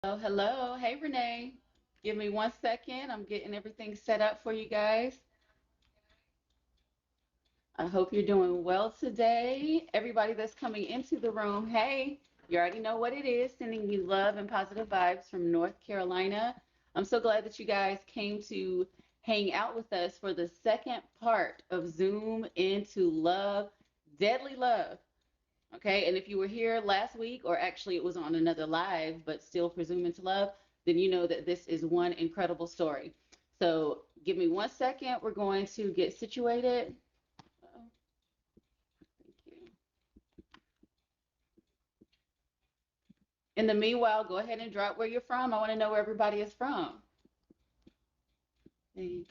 Oh, hello. Hey, Renee. Give me 1 second. I'm getting everything set up for you guys. I hope you're doing well today. Everybody that's coming into the room, hey, you already know what it is. Sending you love and positive vibes from North Carolina. I'm so glad that you guys came to hang out with us for the second part of Zoom into Love, Deadly Love. Okay, and if you were here last week, or actually it was on another live, but still for Zoom into Love, then you know that this is one incredible story. So give me 1 second. We're going to get situated. Uh-oh, thank you. In the meanwhile, go ahead and drop where you're from. I want to know where everybody is from. Thank you.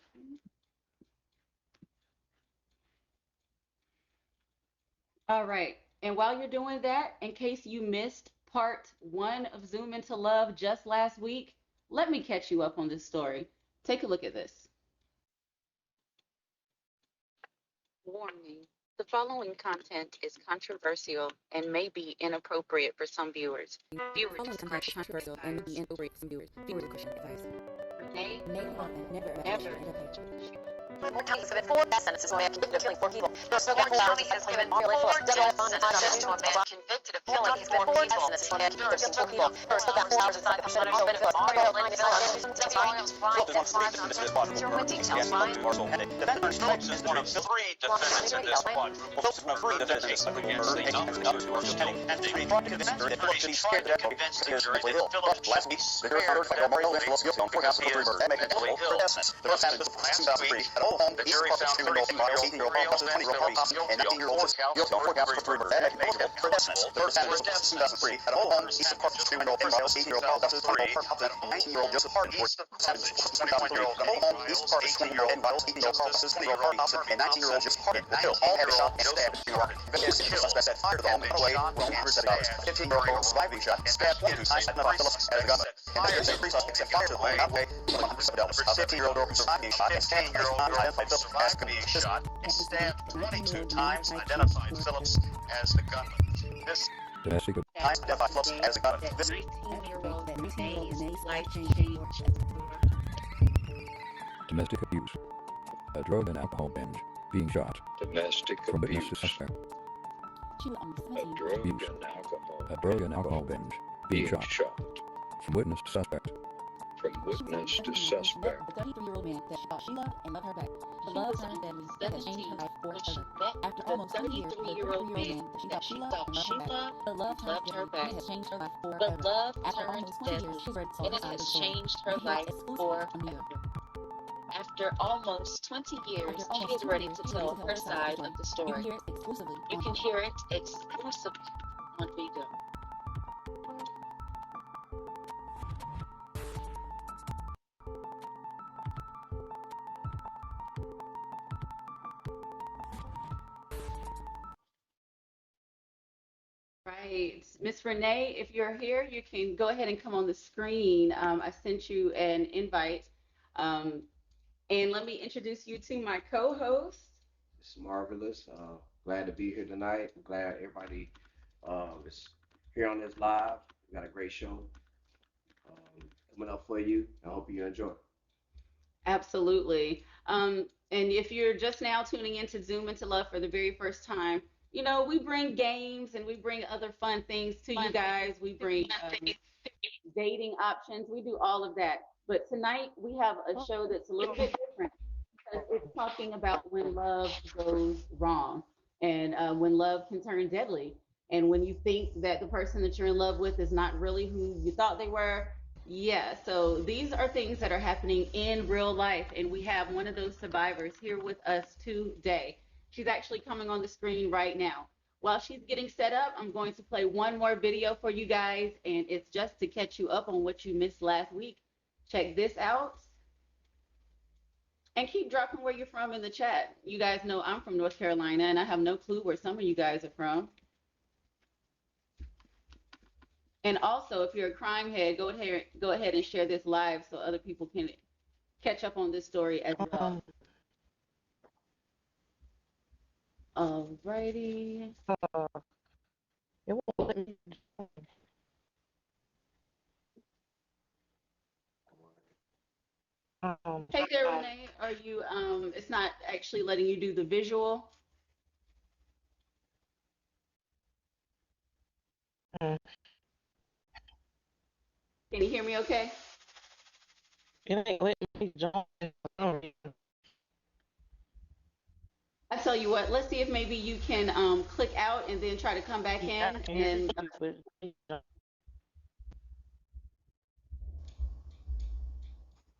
All right. And while you're doing that, in case you missed part 1 of Zoom into Love just last week, let me catch you up on this story. Take a look at this. Warning. The following content is controversial and may be inappropriate for some viewers. Viewer Following content is discretion is controversial and may be advised. inappropriate for some viewers. Viewer discretion advised. Renee Name will content, never never evaluation and opinion. More counties have been four death sentences for a man convicted of killing four people. Warren County has given four death sentences to a man convicted of killing He's four been four death people. sentences for a man convicted Jurors of killing took four people. Jurors took out 4 hours inside the percentage of benefits. Mario Federal Lynn fine Phillips, inside Williams 5.5 defendants in more details, Ryan. Phillips is one of three defendants in this quadruple murder case against the Dumbers who are still pending. The defense attorneys tried to convince the jury that Phillips should be spared death penalty because he is mentally ill. Last week, the jury found 33-year-old Mario Lynn Phillips guilty on 4 counts of murder and made him eligible for a death sentence. One sentence to Christmas 2003, east of Memphis, 21-year-old Miles, 18-year-old Miles, Justice Leo Robinson, and 19-year-old Joseph Jordan, killed and been shot and stabbed. 15-year-old surviving shot and stabbed 2 times at Phillips as a gun. And there's a pre-suspect set fire to the home that way. 15-year-old surviving shot and stabbed being shot and stabbed 22 times, identified Phillips as the gunman. This Domestic times identified Phillips as a gunman. This 19-year-old Renee's life changed. changed. domestic abuse. A drug and alcohol binge. Being shot. Domestic From witness to abuse, suspect. She was a 17. drug Abuse. and alcohol, A drug and alcohol binge. Being being shot. shot, From witness to suspect. from witness to suspect, The 33-year-old man that she thought she loved and loved her back. The She love was turned deadly almost that has changed her 17 life when she forever. met After the almost 2 years, the 33-year-old 33-year-old man man that she that thought she she loved thought and loved she her back. loved The love turned loved her deadly back. and has changed her life The forever. love After turned almost 20 deadly, years, she's ready to tell and her it side of the has story. changed her You can hear life it exclusively forever. from New York. After almost 20 years, After she almost is 20 ready years, to she's ready tell to tell her her side side of the of the story. You can story. hear it exclusively You on can Vigo. hear it exclusively on Vigo. Right. Miss Renee, if you're here, you can go ahead and come on the screen. I sent you an invite. Um, and let me introduce you to my co-host. It's marvelous. Glad to be here tonight. I'm glad everybody is here on this live. We got a great show coming up for you. I hope you enjoy. Absolutely. And if you're just now tuning into Zoom into Love for the very first time, you know, we bring games and we bring other fun things to you guys. We bring dating options. We do all of that. But tonight we have a show that's a little bit different because it's talking about when love goes wrong and when love can turn deadly. And when you think that the person that you're in love with is not really who you thought they were. Yeah, so these are things that are happening in real life. And we have one of those survivors here with us today. She's actually coming on the screen right now. While she's getting set up, I'm going to play one more video for you guys, and it's just to catch you up on what you missed last week. Check this out. And keep dropping where you're from in the chat. You guys know I'm from North Carolina, and I have no clue where some of you guys are from. And also, if you're a crime head, go ahead and share this live so other people can catch up on this story as well. Alrighty. It won't let me. Hey there, Renee. Are you, it's not actually letting you do the visual? Mm. Can you hear me okay? It ain't letting me join. I tell you what, let's see if maybe you can click out and then try to come back Yeah, in I can hear and you, but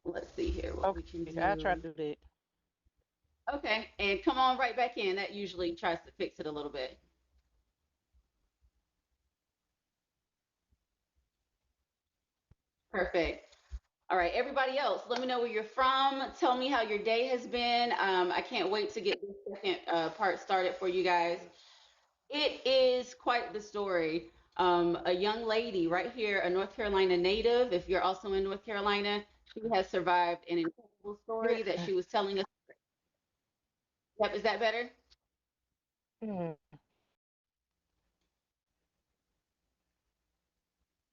let's see here what we can okay, I try do. to do that. Okay, and come on right back in. That usually tries to fix it a little bit. Perfect. All right, everybody else, let me know where you're from. Tell me how your day has been. I can't wait to get this second part started for you guys. It is quite the story. A young lady right here, a North Carolina native, if you're also in North Carolina, she has survived an incredible story that she was telling us. Yep, is that better? Mm.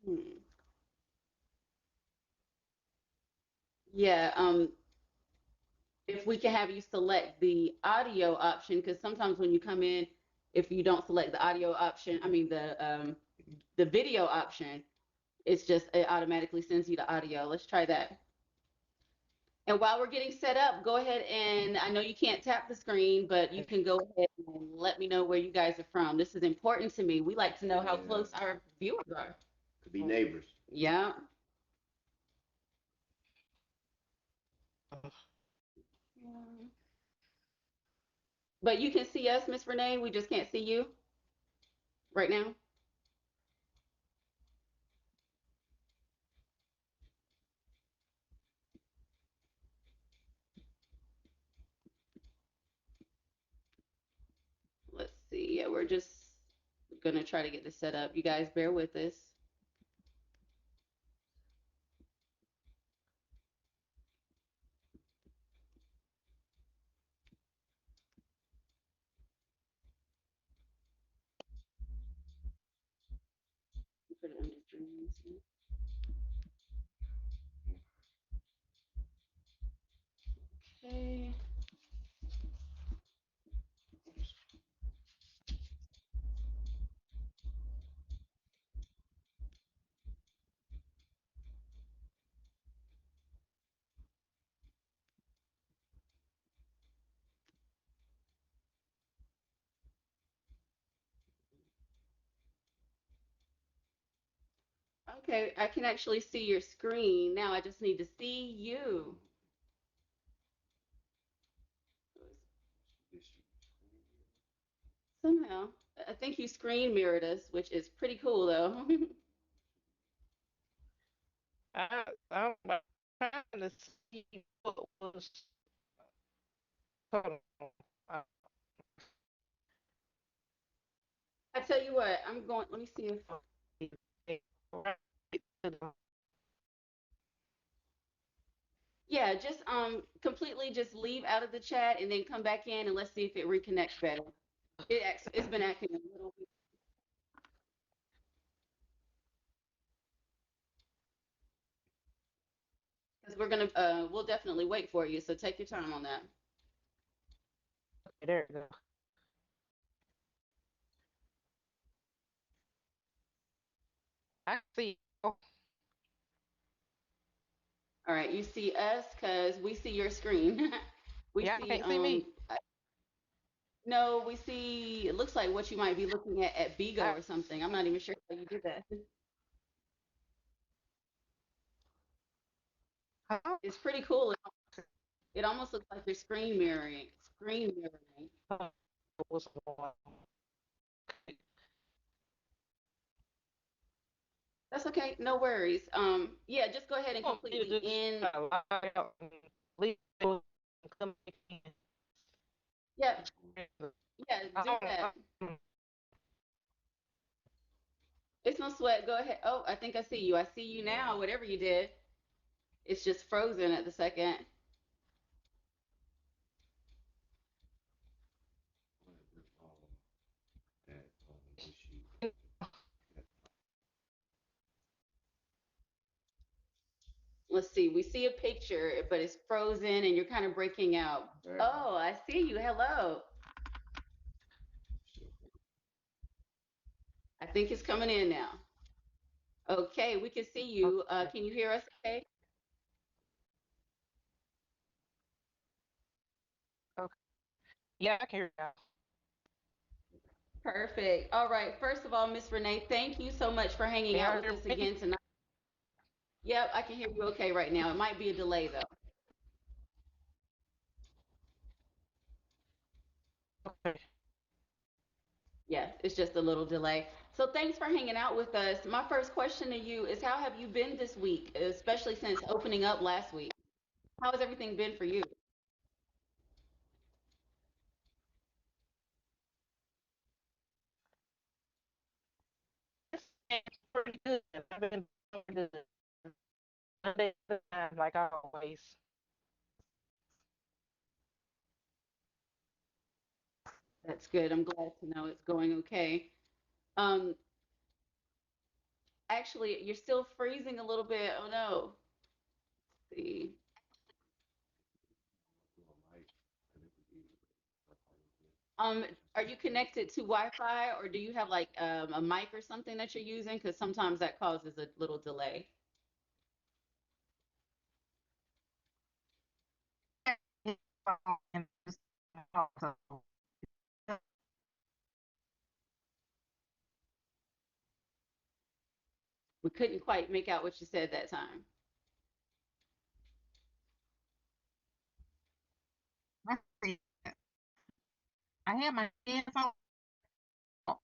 Hmm. Yeah, if we can have you select the audio option, because sometimes when you come in, if you don't select the audio option, I mean the video option, it's just it automatically sends you the audio. Let's try that. And while we're getting set up, go ahead and I know you can't tap the screen, but you can go ahead and let me know where you guys are from. This is important to me. We like to know how Yeah. close our viewers are. Could be neighbors. Yeah. But you can see us, Miss Renee. We just can't see you right now. Let's see. Yeah, we're just gonna try to get this set up. You guys bear with us. Put it under dreams. Okay. Okay, I can actually see your screen. Now I just need to see you. Somehow. I think you screen mirrored us, which is pretty cool though. I'm trying to see what was. Hold on. Uh, I tell you what, I'm going, let me see if, right to the- yeah, just completely just leave out of the chat and then come back in and let's see if it reconnects better. It's been acting a little weird because we're gonna we'll definitely wait for you, so take your time on that. There we go. I see. Oh, All right, you see us because we see your screen. We y'all see can't see me. no, we see it looks like what you might be looking at Bigo I, or something. I'm not even sure how you did that. huh? It's pretty cool. It almost looks like you're screen mirroring. Screen mirroring. What's going on? That's okay. No worries. Yeah, just go ahead and Want me to completely just end. log out and leave it and come back in? Yeah, yeah, I do don't, that. It's no sweat. Go ahead. Oh, I think I see you. I see you now. Whatever you did, it's just frozen at the second. That issue. Let's see. We see a picture, but it's frozen and you're kind of breaking out. There. Oh, I see you. Hello. I think it's coming in now. Okay, we can see you. Can you hear us okay? Okay. Yeah, I can hear you now. Perfect. All right. First of all, Miss Renee, thank you so much for hanging Can out y'all with hear us me? again tonight. Yep, I can hear you okay right now. It might be a delay though. Okay. Yeah, it's just a little delay. So thanks for hanging out with us. My first question to you is how have you been this week, especially since opening up last week? How has everything been for you? It's pretty good. I've been doing good. One day at a time, like always. That's good. I'm glad to know it's going okay. Um, Actually, you're still freezing a little bit. Oh no. Let's see. Um, are you connected to Wi-Fi or do you have like a mic or something that you're using? Because sometimes that causes a little delay. And just also, We couldn't quite make out what you said that time. let's see. I have my headphones on.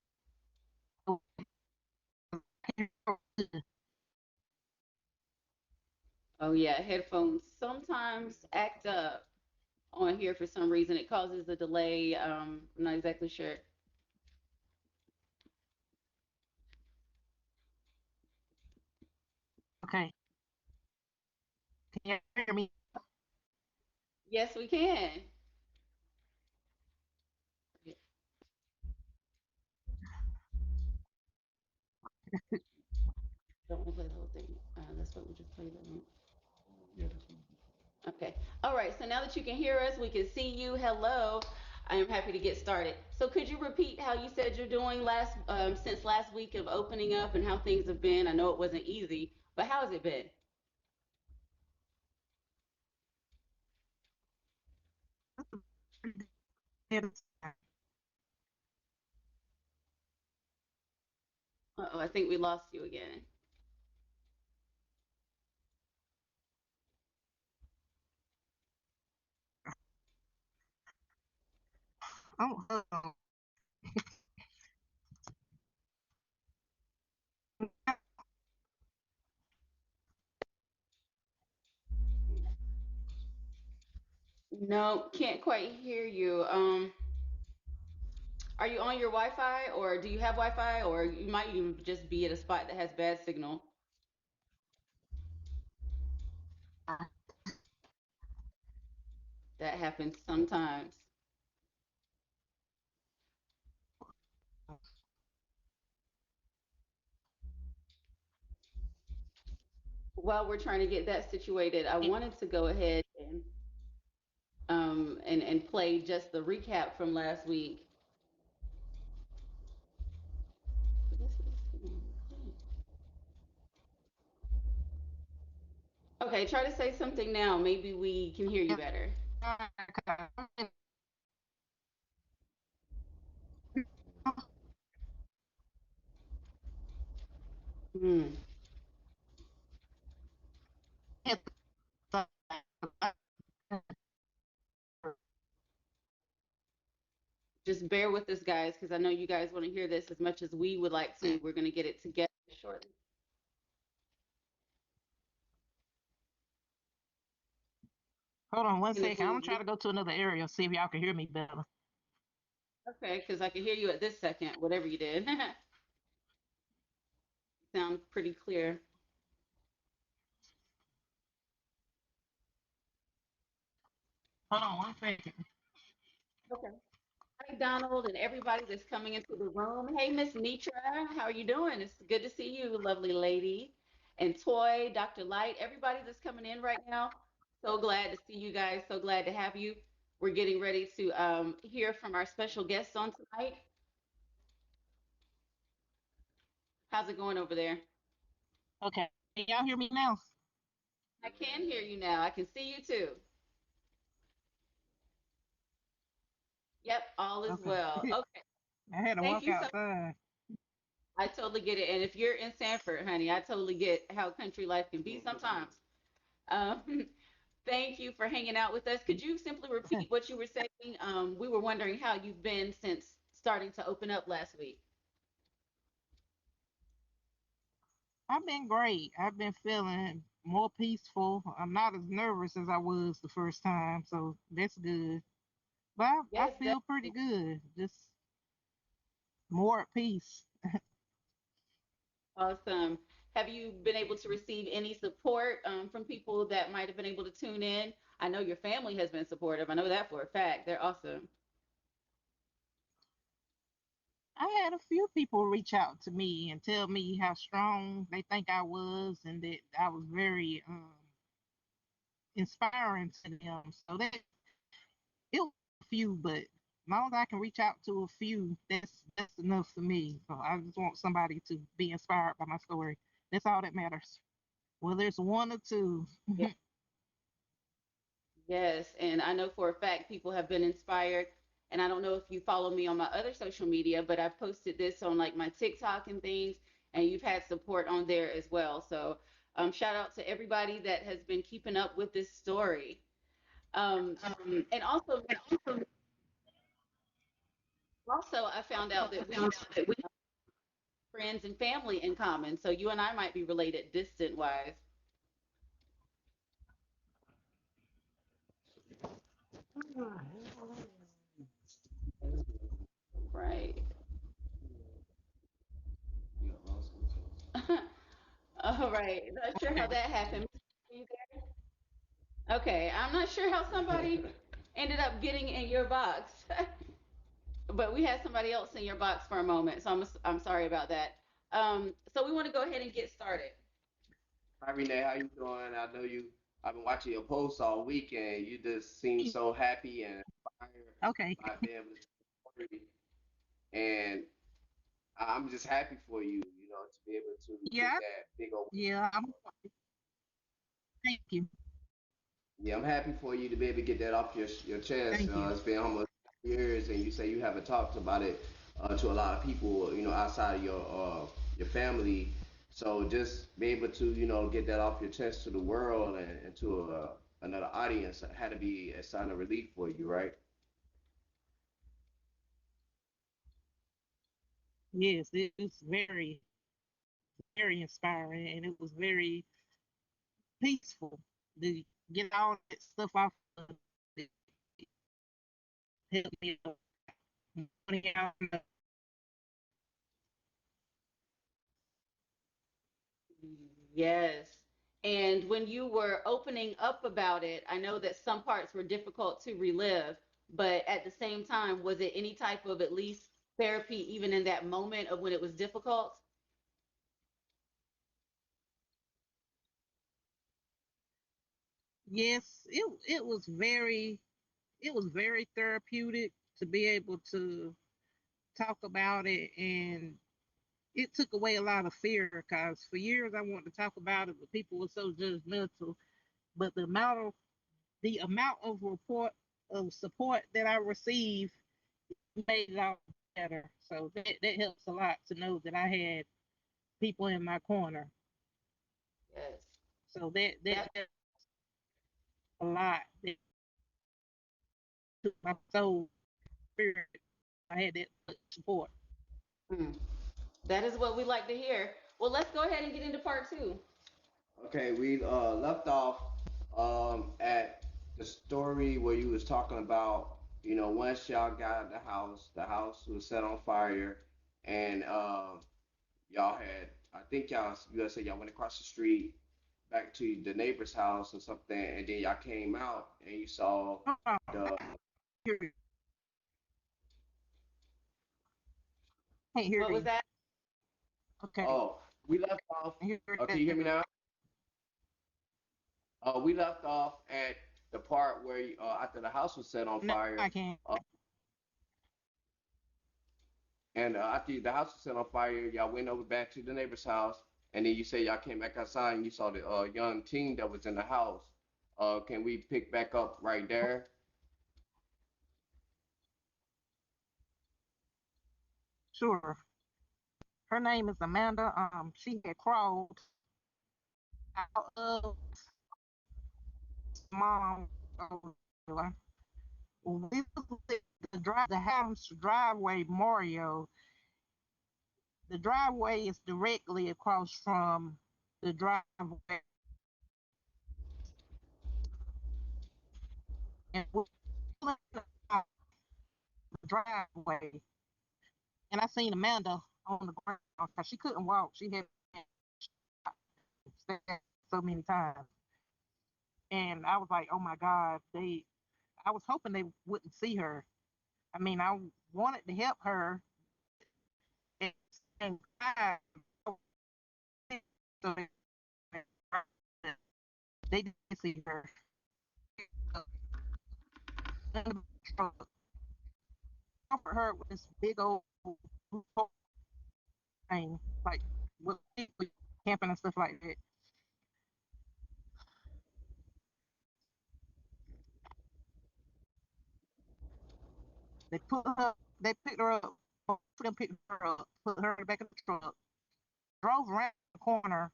Oh yeah, headphones sometimes act up on here for some reason. It causes a delay. I'm not exactly sure. Okay. Can you hear me? Yes, we can. Don't want to play the whole thing. That's what we just played. Okay. All right. So now that you can hear us, we can see you. Hello. I am happy to get started. So could you repeat how you said you're doing since last week of opening up and how things have been? I know it wasn't easy, but how has it been? Uh-oh, I think we lost you again. Oh, oh. No, can't quite hear you. Are you on your Wi-Fi or do you have Wi-Fi or you might even just be at a spot that has bad signal? That happens sometimes. While we're trying to get that situated, I wanted to go ahead and play just the recap from last week. Okay, try to say something now. Maybe we can hear you better. Hmm. Just bear with us, guys, because I know you guys want to hear this as much as we would like to. We're going to get it together shortly. Hold on one And if second. I'm we gonna try to go to another area, see if y'all can hear me better. okay, because I can hear you at this second, whatever you did. Sound pretty clear. Hold on one second. Okay. Hi, Donald, and everybody that's coming into the room. Hey, Miss Nitra, how are you doing? It's good to see you, lovely lady. and Toy, Dr. Light, everybody that's coming in right now. So glad to see you guys. So glad to have you. We're getting ready to hear from our special guests on tonight. How's it going over there? Okay. Can y'all hear me now? I can hear you now. I can see you too. Yep, all is Okay. well. Okay, I had to thank walk you so. outside. I totally get it. And if you're in Sanford, honey, I totally get how country life can be sometimes. Um, thank you for hanging out with us. Could you simply repeat what you were saying? We were wondering how you've been since starting to open up last week. I've been great. I've been feeling more peaceful. I'm not as nervous as I was the first time, so that's good. But I Yes, feel pretty good. Just more at peace. awesome. Have you been able to receive any support from people that might have been able to tune in? I know your family has been supportive. I know that for a fact. They're awesome. I had a few people reach out to me and tell me how strong they think I was and that I was very inspiring to them. So that it was a few, but as long as I can reach out to a few, that's enough for me. So I just want somebody to be inspired by my story. That's all that matters. Whether it's one or two. Yeah. Yes, and I know for a fact people have been inspired. And I don't know if you follow me on my other social media, but I've posted this on like my TikTok and things, and you've had support on there as well. So shout out to everybody that has been keeping up with this story. And also, I found out that we have friends and family in common. So you and I might be related distant wise. Right. All right. Not sure how that happened. Are you there? Okay. I'm not sure how somebody ended up getting in your box, but we had somebody else in your box for a moment. So I'm sorry about that. So we want to go ahead and get started. Hi Renee, how you doing? I know you. I've been watching your posts all weekend. You just seem so happy and inspired Okay. by being able to tell the story. And I'm just happy for you. You know, to be able to get Yeah. that big old. Yeah. Thank you. Yeah, I'm happy for you to be able to get that off your chest. Thank you. It's been almost years, and you say you haven't talked about it to a lot of people, you know, outside of your family. So just be able to, you know, get that off your chest to the world and to another audience had to be a sign of relief for you, right? Yes, it was very, very inspiring and it was very peaceful to get all that stuff off of it. Helped me out. Yes. And when you were opening up about it, I know that some parts were difficult to relive, but at the same time, was it any type of at least therapy, even in that moment of when it was difficult? Yes, it was very therapeutic to be able to talk about it, and it took away a lot of fear because for years I wanted to talk about it, but people were so judgmental. But the amount of report of support that I received made it all better. So that helps a lot to know that I had people in my corner. Yes. So that That, helped a lot. That took my soul spirit. I had that much support. mm, that is what we like to hear. Well, let's go ahead and get into part two. Okay, we left off at the story where you was talking about, you know, once y'all got in the house was set on fire, and y'all had, I think you guys said y'all went across the street back to the neighbor's house or something, and then y'all came out and you saw Oh, the. can't hear What was you. that? Okay. Oh, we left off. I hear Oh, can you hear me now? We left off at the part where after the house was set on No, fire, I can't. and after the house was set on fire, y'all went over back to the neighbor's house, and then you say y'all came back outside and you saw the young teen that was in the house. Can we pick back up right there? Sure. Her name is Amanda. She had crawled out of mom. We the house driveway, Mario. The driveway is directly across from the driveway, and we're the driveway. And I seen Amanda on the ground because she couldn't walk. She had been shot so many times, and I was like, "Oh my God!" I was hoping they wouldn't see her. I mean, I wanted to help her, and so they didn't see her. Comfort her with this big old thing, like with people camping and stuff like that. They picked her up, them picked her up, put her in the back of the truck, drove around the corner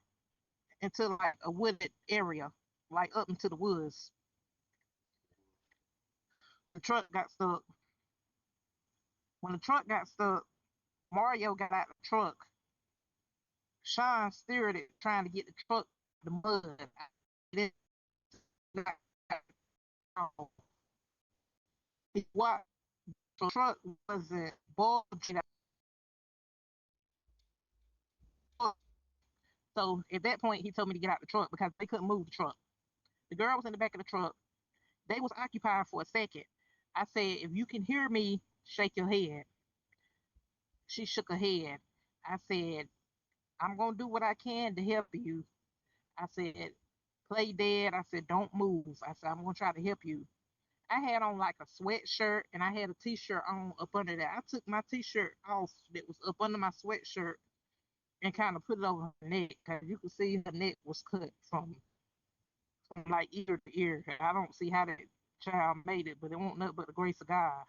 into like a wooded area, like up into the woods. The truck got stuck. When the truck got stuck, Mario got out of the truck. Sean steered it, trying to get the truck the mud. What the truck wasn't bulging. So at that point, he told me to get out the truck because they couldn't move the truck. The girl was in the back of the truck. They was occupied for a second. I said, if you can hear me, shake your head. She shook her head. I said, I'm gonna do what I can to help you. I said, play dead. I said, don't move. I said, I'm gonna try to help you. I had on like a sweatshirt and I had a t-shirt on up under that. I took my t-shirt off that was up under my sweatshirt and kind of put it over her neck because you could see her neck was cut from like ear to ear. I don't see how that child made it, but it won't nothing but the grace of God.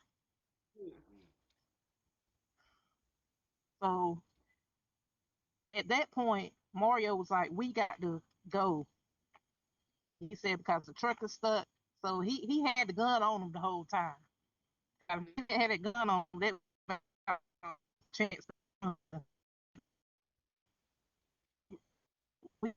So at that point, Mario was like, "We got to go." He said because the truck is stuck. So he had the gun on him the whole time. If he had a gun on him, that chance. We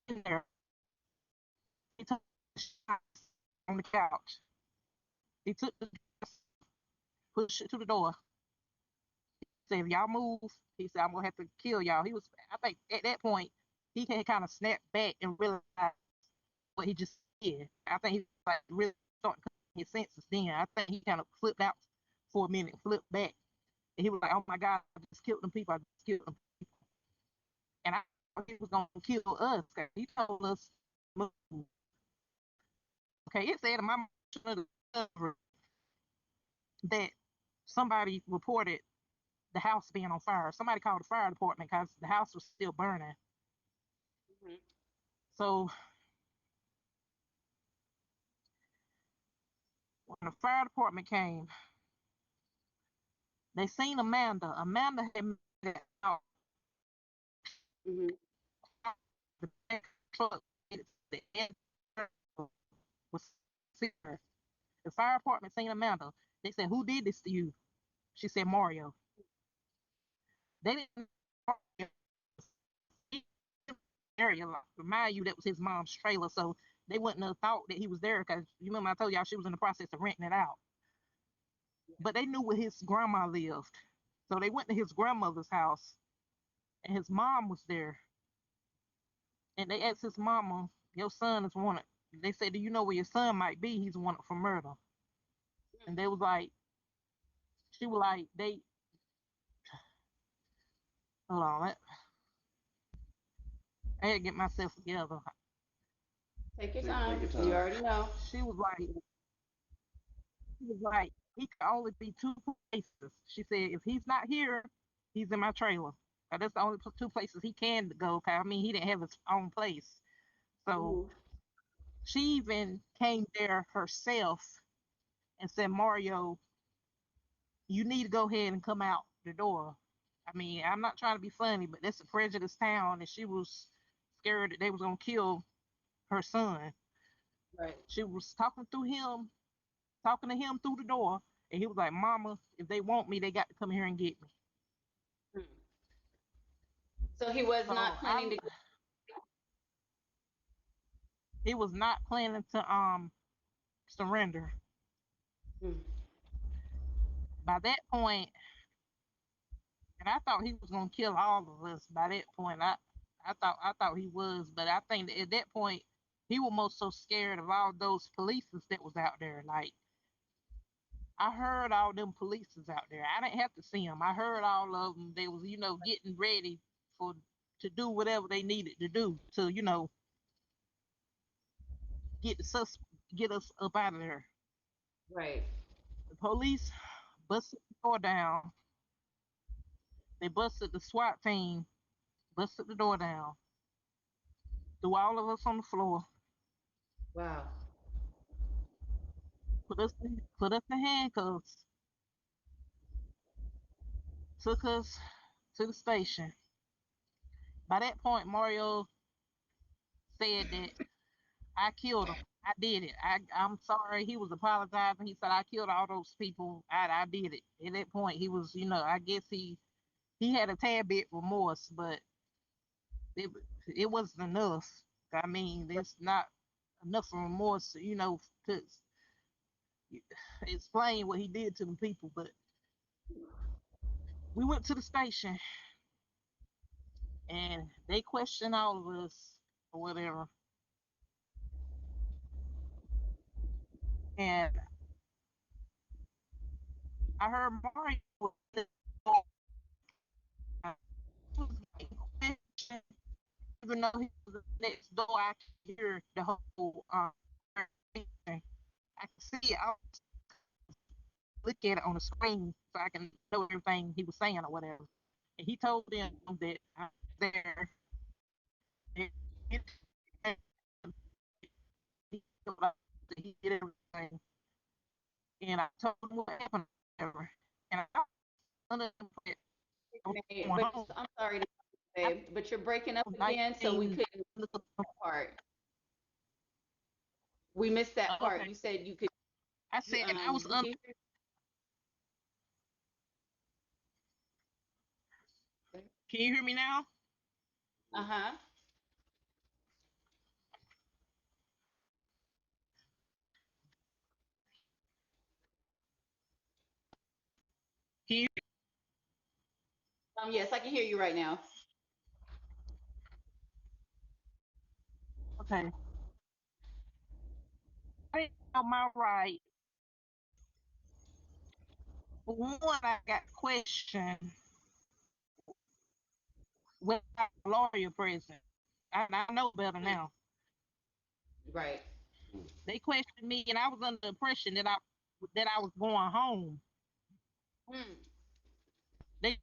in there. He took the shots on the couch. He took the pushed it to the door. Said, if y'all move, he said, I'm gonna have to kill y'all. I think at that point, he can kind of snap back and realize what he just did. I think he like really starting to come to his senses then. I think he kind of flipped out for a minute, flipped back, and he was like, "Oh my God, I just killed them people. I just killed them people." And I thought he was gonna kill us because he told us, move. Okay, it said in my that somebody reported the house being on fire. Somebody called the fire department because the house was still burning. Mm-hmm. So when the fire department came, they seen Amanda. Amanda had made it out Mm-hmm. the back truck. The end was her. The fire department seen Amanda. They said, "Who did this to you?" She said, "Mario." They didn't area. Like, remind you that was his mom's trailer, so they wouldn't have thought that he was there because you remember I told y'all she was in the process of renting it out. But they knew where his grandma lived, so they went to his grandmother's house, and his mom was there. And they asked his mama, "Your son is wanted." They said, "Do you know where your son might be? He's wanted for murder." And they was like, she was like, Hold on, I had to get myself together. Take your Take time. your time. You already know. She was like, he could only be two places. She said, if he's not here, he's in my trailer. That's the only two places he can go. 'Cause, I mean, he didn't have his own place. So Mhm. she even came there herself and said, Mario, you need to go ahead and come out the door. I mean, I'm not trying to be funny, but that's a prejudiced town, and she was scared that they was gonna kill her son. Right. She was talking to him through the door, and he was like, "Mama, if they want me, they got to come here and get me." Mm. So he was So not planning to. he was not planning to surrender. Mm. By that point, and I thought he was gonna kill all of us. By that point, I thought he was, but I think that at that point he was most so scared of all those polices that was out there. Like I heard all them polices out there. I didn't have to see them. I heard all of them. They was getting ready for to do whatever they needed to do to get the sus get us up out of there. Right. The police busted the door down. They busted the SWAT team, busted the door down, threw all of us on the floor, Wow. put us in handcuffs, took us to the station. By that point, Mario said that I killed him. I did it. I'm sorry. He was apologizing. He said I killed all those people. I did it. At that point, he was, I guess he had a tad bit remorse, but it it wasn't enough. I mean, there's not enough remorse, to explain what he did to the people. But we went to the station and they questioned all of us or whatever. And I heard Mario was like, question, even though he was next door, I could hear the whole thing. I could see it. I look at it on the screen so I can know everything he was saying or whatever. And he told them that I was there. And he did everything. And I told him what happened. Whatever. And I under the going But home. I'm sorry to I say, but you're breaking up was again, so we 19. couldn't hear that part. We missed that part. Okay. You said you could. I said I was We under. can. Can you hear me now? Uh-huh. Can you? Yes, I can hear you right now. Okay. I didn't know my right. For one, I got questioned without a lawyer present. I know better Mm. now. Right. They questioned me, and I was under the impression that I was going home. Mm. They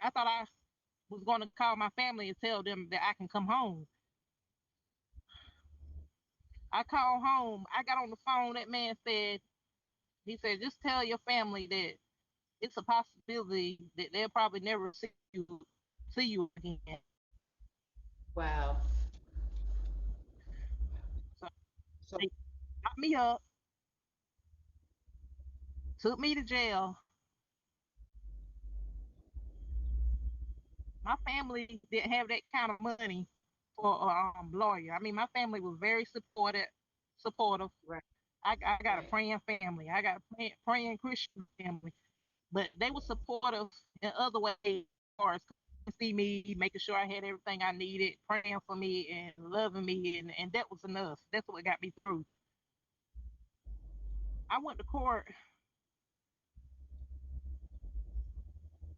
I thought I was going to call my family and tell them that I can come home. I called home. I got on the phone. That man said, he said, just tell your family that it's a possibility that they'll probably never see you again. Wow. So So they locked me up, took me to jail. My family didn't have that kind of money for a lawyer. I mean, my family was very supportive. Right. I got a Right. praying family. I got a praying Christian family, but they were supportive in other ways, as far as coming to see me, making sure I had everything I needed, praying for me and loving me, and that was enough. That's what got me through. I went to court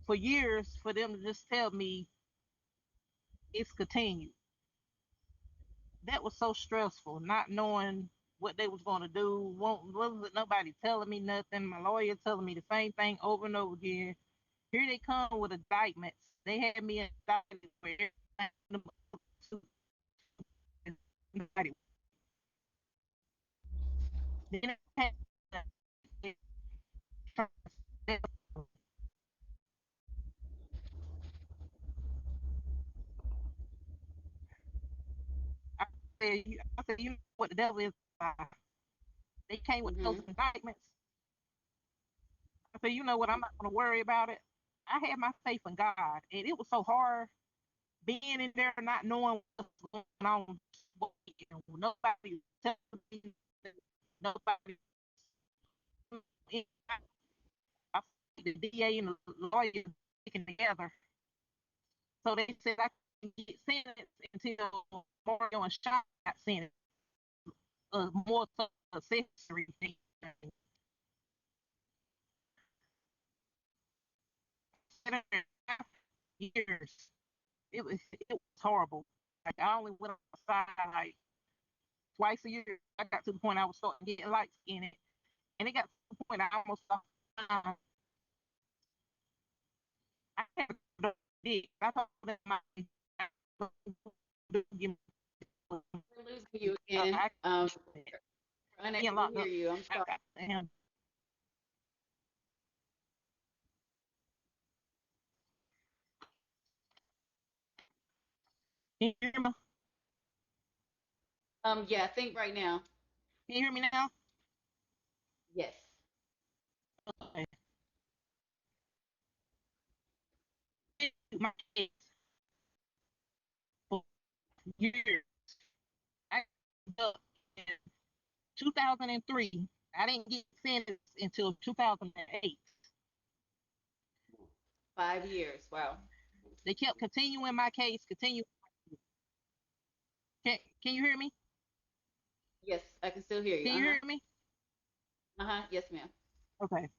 for years for them to just tell me it's continued. That was so stressful, not knowing what they was going to do. Wasn't nobody telling me nothing. My lawyer telling me the same thing over and over again. Here they come with indictments. They had me indicted for everybody. Then I I said, you know what the devil is? They came with those Mhm. indictments. I said, you know what? I'm not going to worry about it. I had my faith in God, and it was so hard being in there, not knowing what's going on. Nobody telling me, nobody. I the DA and the lawyer taken together. So they said I can get sentenced until Mario and Sean got sentenced. More so accessory thing. 7.5 years. It was horrible. Like I only went outside like twice a year. I got to the point I was starting to get light skinned, and it got to the point I almost thought I had to dig. I thought that my We're losing you again. We're getting unable to locked hear up. you. I'm sorry. And can you hear me? Yeah, I think right now. Can you hear me now? Yes. Okay. My case for years. I in 2003. I didn't get sentenced until 2008. 5 years. Wow. They kept continuing my case, continue. Can you hear me? Yes, I can still hear you. Can you hear me? Yes, ma'am. Okay.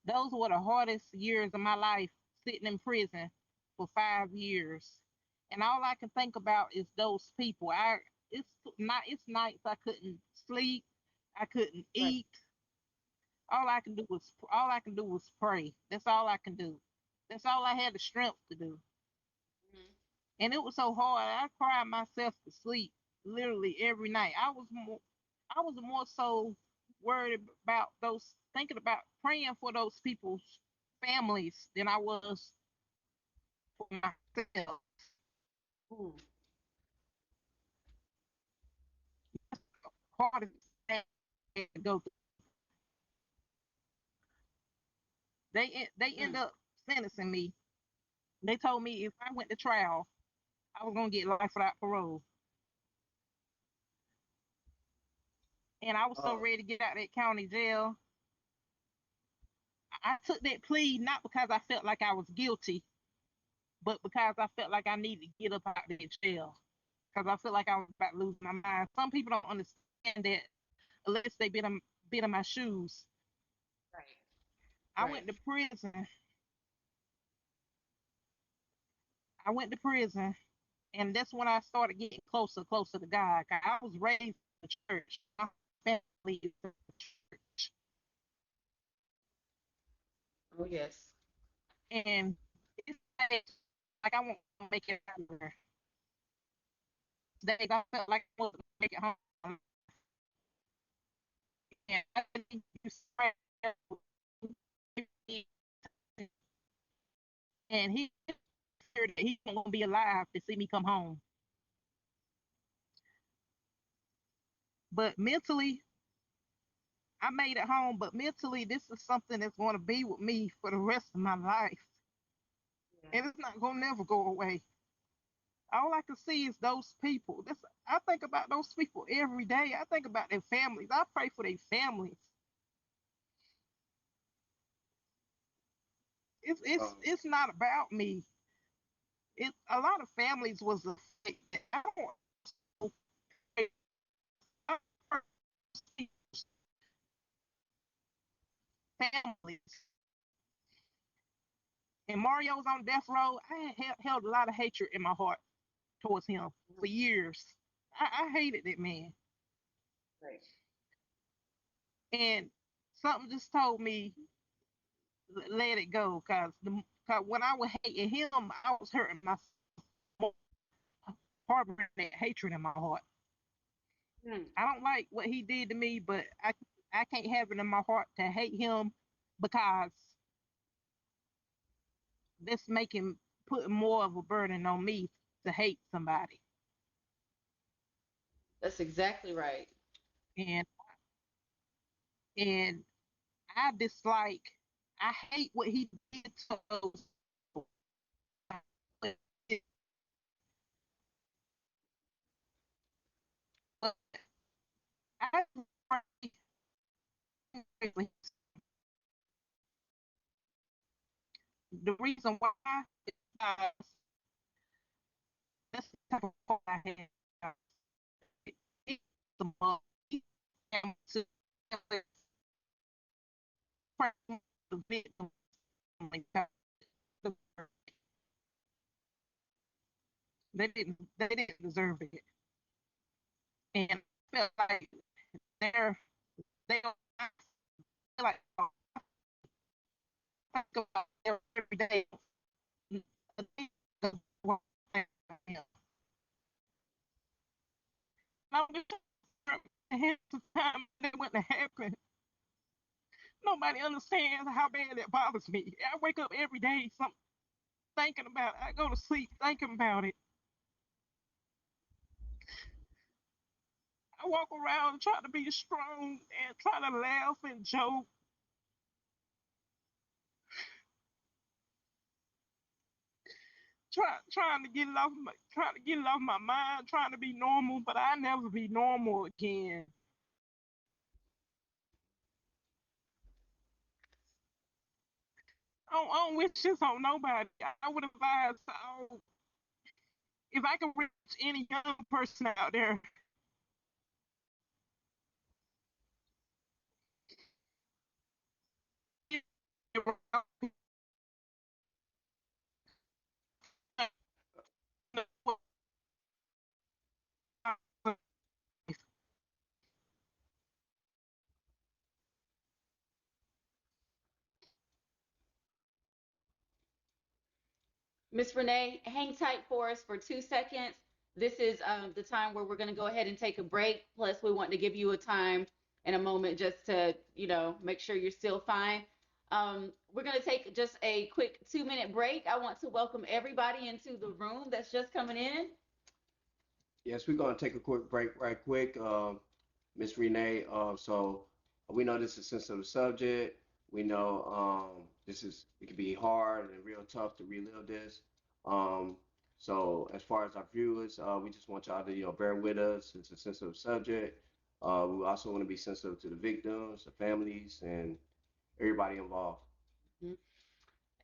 Those were the hardest years of my life, sitting in prison for 5 years. And all I can think about is those people. It's nights I couldn't sleep, I couldn't Right. eat. All I can do was pray. That's all I can do. That's all I had the strength to do. Mhm. And it was so hard. I cried myself to sleep literally every night. I was more so worried about those, thinking about praying for those people's families than I was for myself. Mm. Hardest thing to go through. They end Mm. up sentencing me. They told me if I went to trial, I was gonna get life without parole. And I was so Oh, ready to get out of that county jail. I took that plea not because I felt like I was guilty, but because I felt like I needed to get up out of that jail. Because I felt like I was about to lose my mind. Some people don't understand that unless they been in my shoes. Right. I Right. went to prison. I went to prison, and that's when I started getting closer to God. 'Cause I was raised in the church. My family is in the church, Oh, yes. and it's like I won't make it out of there. Days I felt like I wasn't gonna make it home, and I didn't and he feared that he's gonna be alive to see me come home. But mentally, I made it home. But mentally, this is something that's going to be with me for the rest of my life, Yeah. and it's not gonna never go away. All I can see is those people. I think about those people every day. I think about their families. I pray for their families. It's it's um, it's not about me. It a lot of families was affected. I don't want families. and Mario was on death row, I had held a lot of hatred in my heart towards him for years. I hated that man. Right. And something just told me, let it go, cause when I was hating him, I was hurting myself more, harboring that hatred in my heart. Hmm. I don't like what he did to me, but I can't have it in my heart to hate him because that's putting more of a burden on me to hate somebody. That's exactly right. And and I dislike, I hate what he did to those people. But I the reason why is because that's the type of heart I have. It's the mug. He came to the victim. They didn't deserve it. And I felt like they don't feel like I think about every day. Now the time that wouldn't happen. Nobody understands how bad it bothers me. I wake up every day thinking about it. I go to sleep thinking about it. I walk around trying to be strong and try to laugh and joke. Trying to get it off my mind, trying to be normal, but I never be normal again. I don't wish this on nobody. I would advise if I can reach any young person out there. Miss Renee, hang tight for us for 2 seconds. This is the time where we're going to go ahead and take a break. Plus, we want to give you a time and a moment just to, make sure you're still fine. We're going to take just a quick 2-minute break. I want to welcome everybody into the room that's just coming in. Yes, we're gonna take a quick break right quick, Miss Renee. So we know this is a sensitive subject. We know it can be hard and real tough to relive this. Um, so as far as our viewers, we just want y'all to bear with us. It's a sensitive subject. We also want to be sensitive to the victims, the families, and everybody involved. Mhm.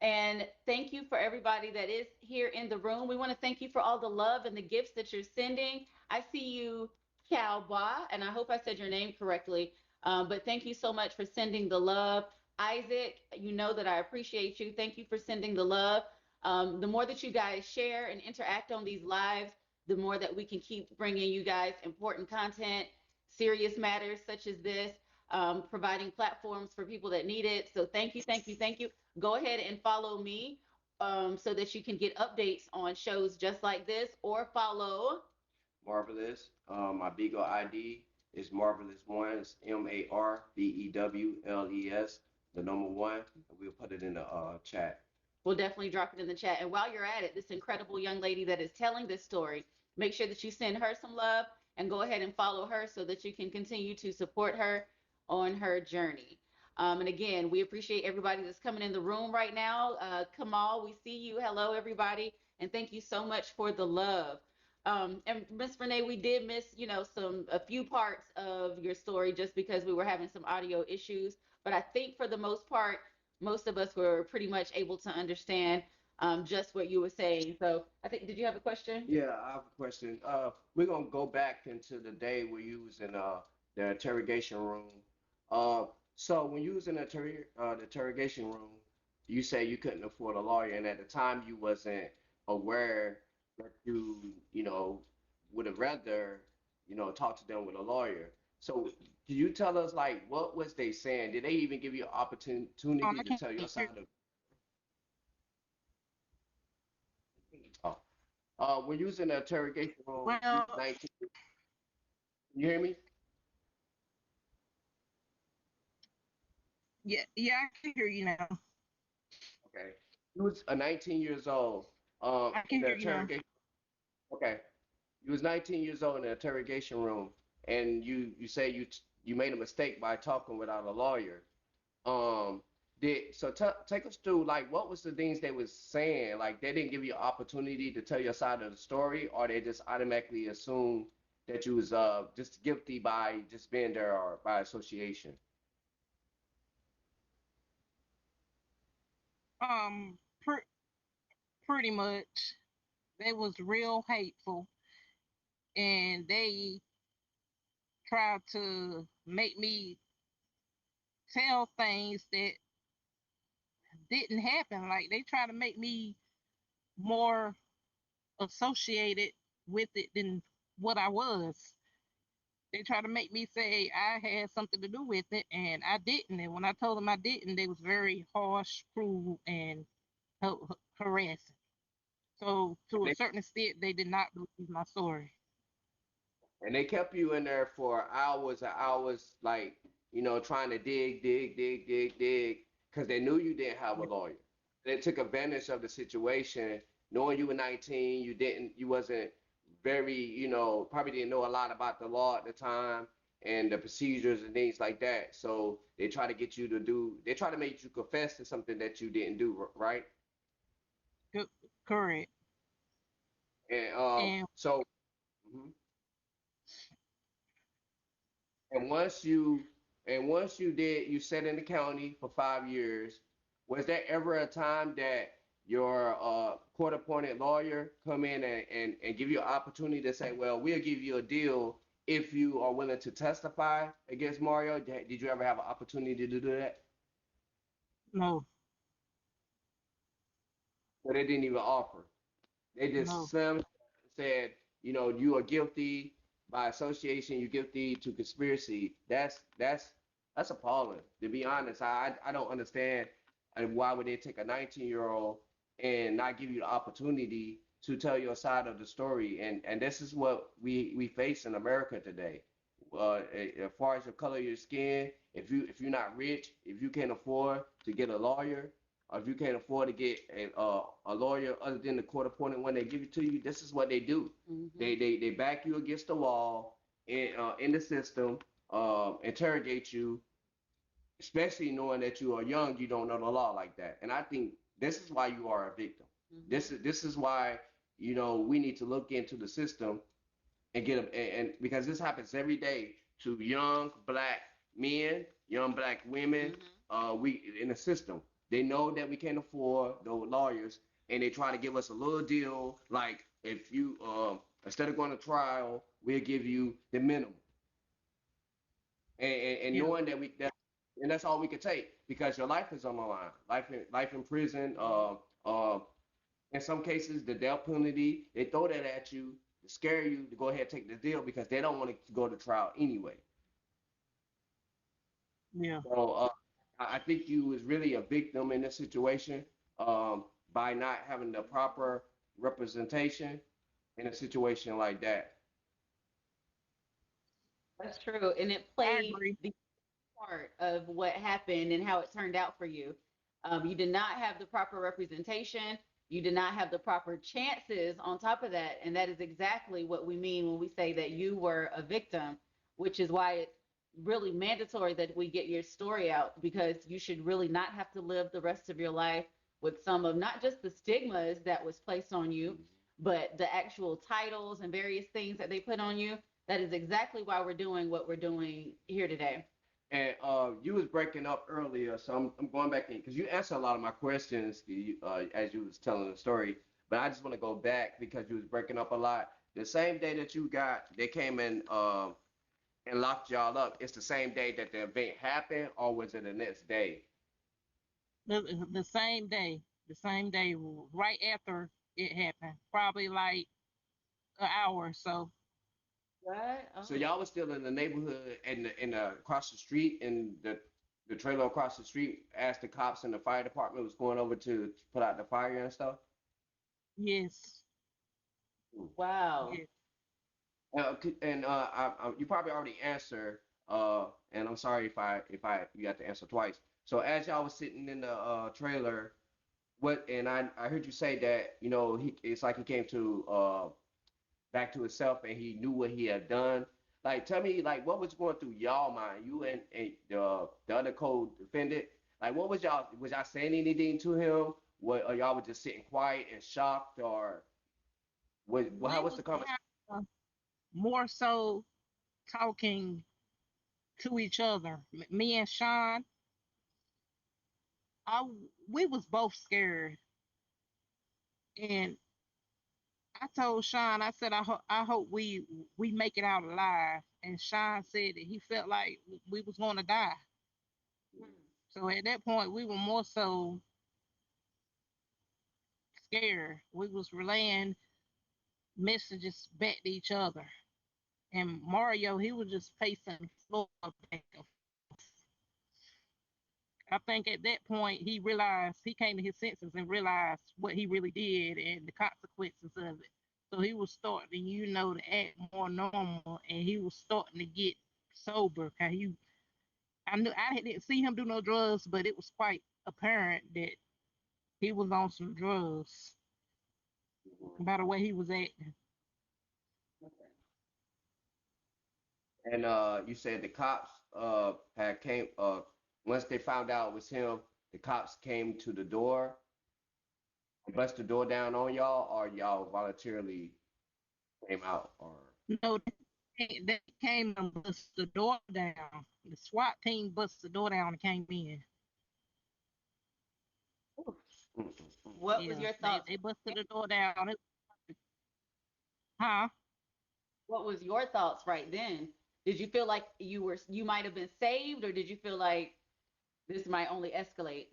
And thank you for everybody that is here in the room. We want to thank you for all the love and the gifts that you're sending. I see you, Cowboy, and I hope I said your name correctly. But thank you so much for sending the love. Isaac, you know that I appreciate you. Thank you for sending the love. The more that you guys share and interact on these lives, the more that we can keep bringing you guys important content, serious matters such as this, providing platforms for people that need it. So thank you, thank you, thank you. Go ahead and follow me so that you can get updates on shows just like this, or follow Marvelous. My Beagle ID is Marvelous One. It's Marbewles, the number one. We'll put it in the chat. We'll definitely drop it in the chat. And while you're at it, this incredible young lady that is telling this story, make sure that you send her some love and go ahead and follow her so that you can continue to support her on her journey. And again, we appreciate everybody that's coming in the room right now. Kamal, we see you. Hello, everybody. And thank you so much for the love. And Miss Renee, we did miss, a few parts of your story just because we were having some audio issues. But I think for the most part, most of us were pretty much able to understand just what you were saying. So I think, did you have a question? Yeah, I have a question. We're gonna go back into the day where you was in the interrogation room. So when you was in the interrogation room, you say you couldn't afford a lawyer, and at the time you wasn't aware that you know, would have rather, talk to them with a lawyer. So, can you tell us like what was they saying? Did they even give you an opportunity I to can't tell your hear. side of? Oh, when you was in the interrogation room, you was Well, 19. You hear me? yeah, I can hear you now. Okay. You was 19 years old. I In can the hear you now. interrogation. Okay. You was 19 years old in the interrogation room, and you say you made a mistake by talking without a lawyer. Um, take us through like what was the things they was saying? Like they didn't give you an opportunity to tell your side of the story, or they just automatically assumed that you was just guilty by just being there or by association. Um, pr pretty much, they was real hateful, and they tried to make me tell things that didn't happen. Like they tried to make me more associated with it than what I was. They tried to make me say I had something to do with it, and I didn't. And when I told them I didn't, they was very harsh, cruel, and harassing. So to a certain extent, they did not believe my story. And they kept you in there for hours and hours, like, trying to dig, because they knew you didn't have a Yeah. lawyer. They took advantage of the situation, knowing you were 19, you wasn't very, probably didn't know a lot about the law at the time and the procedures and things like that. So they try to make you confess to something that you didn't do, right? Correct. And And so, mhm. And you sat in the county for 5 years. Was there ever a time that your court-appointed lawyer come in and give you an opportunity to say, well, we'll give you a deal if you are willing to testify against Mario? Did you ever have an opportunity to do that? no, So they didn't even offer. They just no, slammed and said, you are guilty by association. You're guilty to conspiracy. That's appalling. To be honest, I don't understand why would they take a 19-year-old and not give you the opportunity to tell your side of the story. And this is what we face in America today. As far as the color of your skin, if you're not rich, if you can't afford to get a lawyer, or if you can't afford to get a lawyer other than the court appointed one they give it to you, this is what they do. Mm-hmm. They back you against the wall in the system, interrogate you, especially knowing that you are young, you don't know the law like that. And I think this is why you are a victim. Mm-hmm. This is why we need to look into the system and get them, and because this happens every day to young black men, young black women. We in the system. They know that we can't afford those lawyers, and they try to give us a little deal, like if you instead of going to trial, we'll give you the minimum, and yeah, knowing and that's all we could take because your life is on the line, life in prison. In some cases, the death penalty, they throw that at you to scare you to go ahead and take the deal because they don't want to go to trial anyway. yeah. So I think you was really a victim in this situation by not having the proper representation in a situation like that. That's true. And it I played agree. the part of what happened and how it turned out for you. You did not have the proper representation. You did not have the proper chances on top of that. And that is exactly what we mean when we say that you were a victim, which is why it's really mandatory that we get your story out because you should really not have to live the rest of your life with some of not just the stigmas that was placed on you, but the actual titles and various things that they put on you. That is exactly why we're doing what we're doing here today. And you was breaking up earlier, so I'm going back in because you answered a lot of my questions as you was telling the story. But I just want to go back because you was breaking up a lot. The same day that they came in and locked y'all up. It's the same day that the event happened, or was it the next day? The same day, right after it happened, probably like an hour or so. What? So Oh. y'all was still in the neighborhood and in the across the street in the trailer across the street as the cops and the fire department was going over to put out the fire and stuff. Yes, Wow. yes. You probably already answered. And I'm sorry if I you got to answer twice. So as y'all was sitting in the trailer, I heard you say that it's like he came to back to himself and he knew what he had done. Like, tell me, like, what was going through y'all mind? You and the other co-defendant. Like, what was y'all saying anything to him? What, or y'all were just sitting quiet and shocked, or how We was was the conversation? kind of more so talking to each other. Me and Sean, I we was both scared, and I told Sean, I said, I hope we make it out alive. And Sean said that he felt like we was going to die. So at that point, we were more so scared. We was relaying messages back to each other. And Mario, he was just pacing the floor back and forth. I think at that point he came to his senses and realized what he really did and the consequences of it. So he was starting, to act more normal, and he was starting to get sober. I didn't see him do no drugs, but it was quite apparent that he was on some drugs by the way he was acting. And you said the cops had came once they found out it was him, the cops came to the door and bust the door down on y'all, or y'all voluntarily came out, or No, they came and bust the door down. The SWAT team bust the door down and came in. What was Yeah, your they, thoughts? they busted the door down. Huh? What was your thoughts right then? Did you feel like you might have been saved, or did you feel like this might only escalate?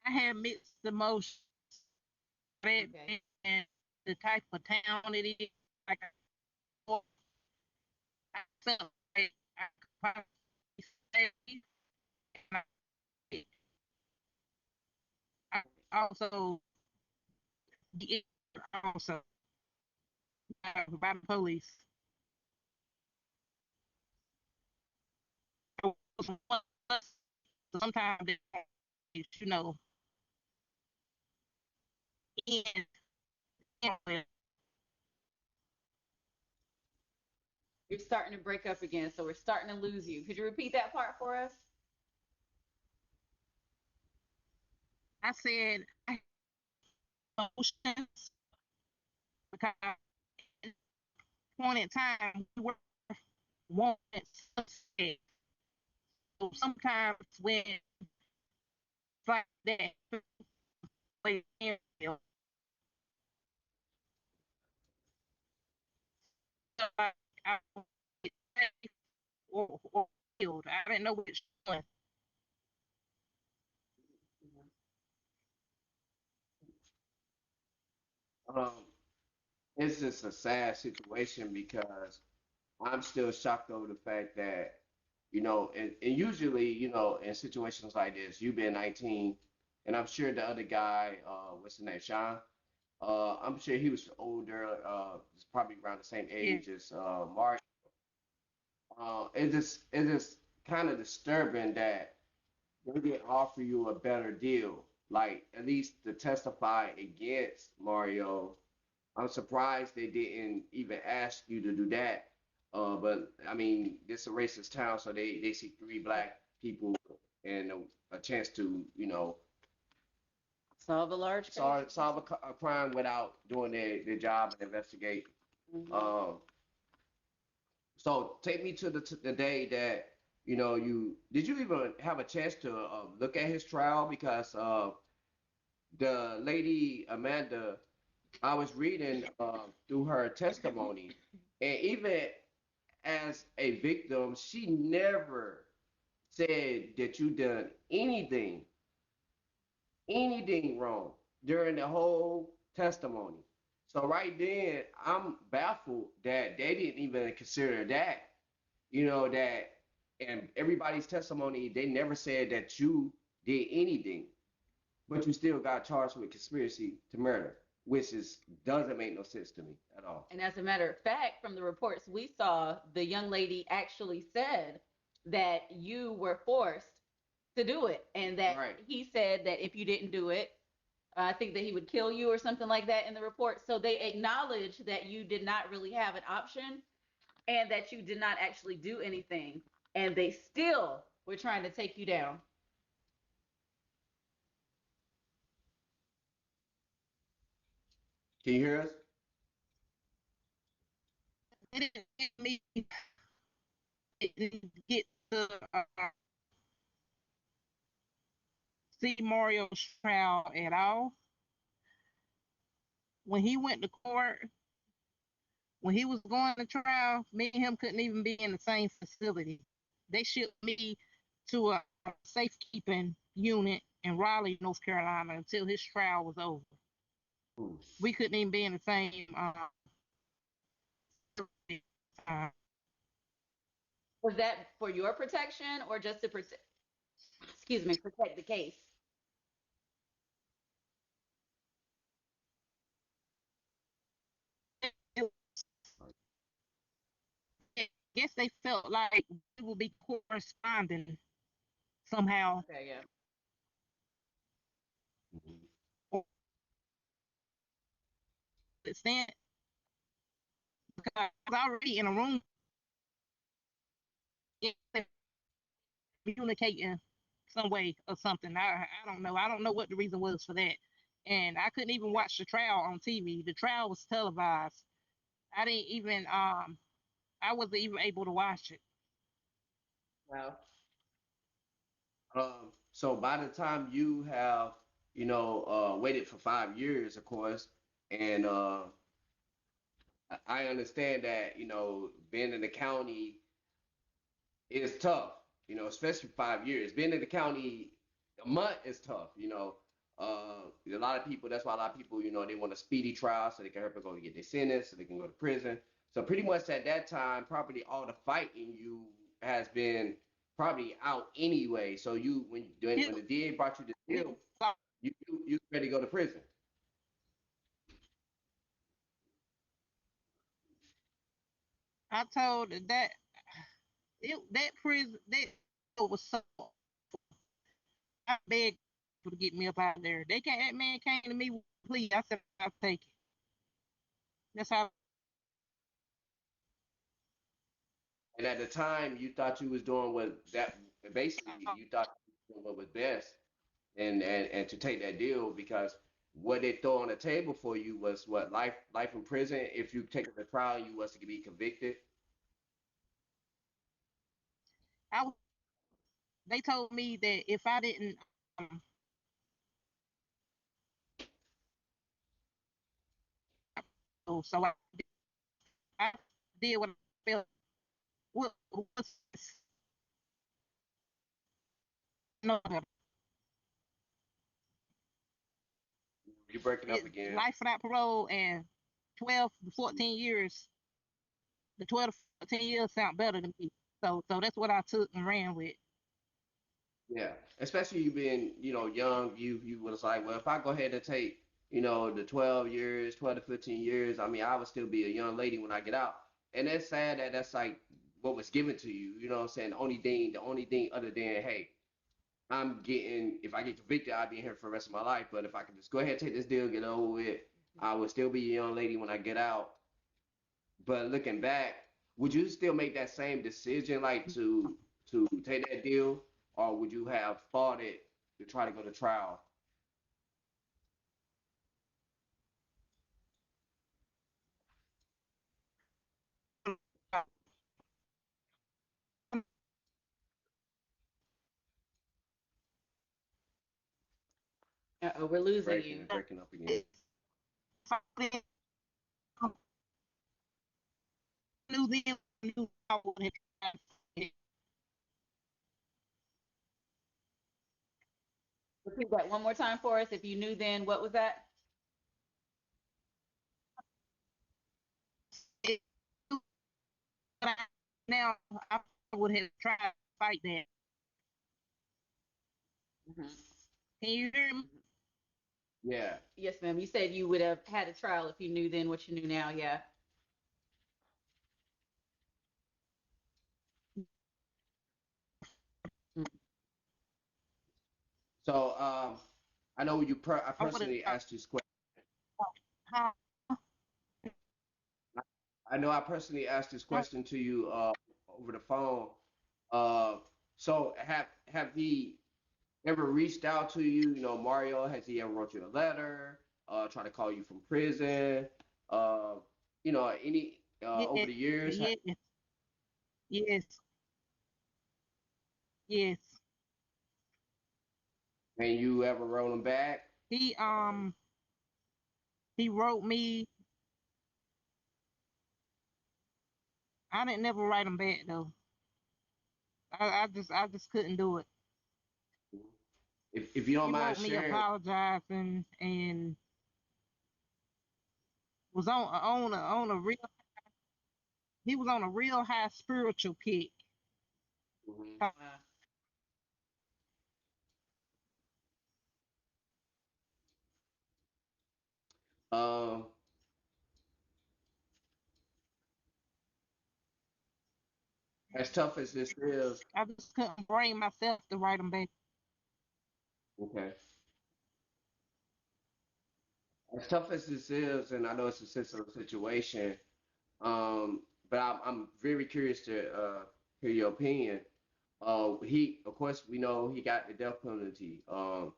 I had mixed emotions. Okay. And the type of town it is, like I felt like I could probably stay. I also get also by the police. Sometimes they you know in, in You're starting to break up again, so we're starting to lose you. Could you repeat that part for us? I said I had emotions because at that point in time we were wanted suspect. So sometimes when it's like that, I or killed. I didn't know which one. um, it's just a sad situation because I'm still shocked over the fact that, and usually, in situations like this, you been 19, and I'm sure the other guy, what's his name, Sean, I'm sure he was older, he's probably around the same Yeah. age as Mark. It's just kind of disturbing that they didn't offer you a better deal, like at least to testify against Mario. I'm surprised they didn't even ask you to do that. But I mean, this is a racist town, so they see three black people and a chance to, Solve a large case. solve a crime without doing their job and investigate. Mhm. So take me to the day that you did you even have a chance to look at his trial because the lady Amanda, I was reading through her testimony, and even as a victim, she never said that you done anything wrong during the whole testimony. So right then, I'm baffled that they didn't even consider that, that and everybody's testimony, they never said that you did anything, but you still got charged with conspiracy to murder, which is doesn't make no sense to me at all. And as a matter of fact, from the reports we saw, the young lady actually said that you were forced to do it, and that Right. he said that if you didn't do it, I think that he would kill you or something like that in the report. So they acknowledge that you did not really have an option and that you did not actually do anything, and they still were trying to take you down. Can you hear us? They didn't get me. It didn't get to see Mario's trial at all. When he went to court, when he was going to trial, me and him couldn't even be in the same facility. They shipped me to a safekeeping unit in Raleigh, North Carolina, until his trial was over. Ooh. We couldn't even be in the same. Was that for your protection or just to protect, excuse me, protect the case? I guess they felt like we would be corresponding somehow. Okay, yeah. Mhm. Or extent, because I was already in a room communicating some way or something. I don't know. I don't know what the reason was for that. And I couldn't even watch the trial on TV. The trial was televised. I didn't even I wasn't even able to watch it. Wow. So by the time you have, waited for 5 years, of course, and I understand that, being in the county is tough, especially 5 years. Being in the county a month is tough, a lot of people, that's why a lot of people, they want a speedy trial so they can help them go get their sentence, so they can go to prison. So pretty much at that time, probably all the fighting you has been probably out anyway. So when the DA brought you the deal, you ready to go to prison. I told that that prison that was so. I begged people to get me up out of there. That man came to me with a plea. I said I'll take it. That's how. And at the time, you thought you was doing what that basically you thought you was doing what was best, and to take that deal because what they throw on the table for you was what life in prison. If you take the trial, you was to be convicted. I was, they told me that if I didn't, um, so I did what I felt. Was no, You're breaking up again. life without parole and 12 to 14 years. The 12 to 14 years sound better to me. So that's what I took and ran with. Yeah, especially you being, young, you was like, well, if I go ahead and take, the 12 years, 12 to 15 years, I mean, I would still be a young lady when I get out. And it's sad that that's like what was given to you, you know what I'm saying? The only thing other than, hey, if I get convicted, I'll be in here for the rest of my life. But if I could just go ahead and take this deal, get over with, I would still be a young lady when I get out. But looking back, would you still make that same decision, like to take that deal, or would you have fought it to try to go to trial? Uh-oh, we're losing you. Breaking up again. Knew then knew, I would have tried to fight it. Repeat that one more time for us. If you knew then, what was that? It- but now I would have tried to fight that. Mm-hmm. Can you hear me? Yeah. Yes, ma'am. You said you would have had a trial if you knew then what you knew now. Yeah. Mm. So I know I I would have personally asked this question. how I know I personally asked this question to you over the phone. Uh, so have he ever reached out to you? You know, Mario, has he ever wrote you a letter? Try to call you from prison? Uh, you know, any over yes, the years? yes, yes, yes. And you ever wrote him back? He Or he wrote me. I didn't never write him back though. I just couldn't do it. if you don't He mind wrote me sharing, apologizing and was on a real he was on a real high spiritual kick. mhm. Wow. um, as tough as this is, I just couldn't bring myself to write him back. okay. As tough as this is, and I know it's a sensitive situation, but I'm very curious to hear your opinion. Of course, we know he got the death penalty. What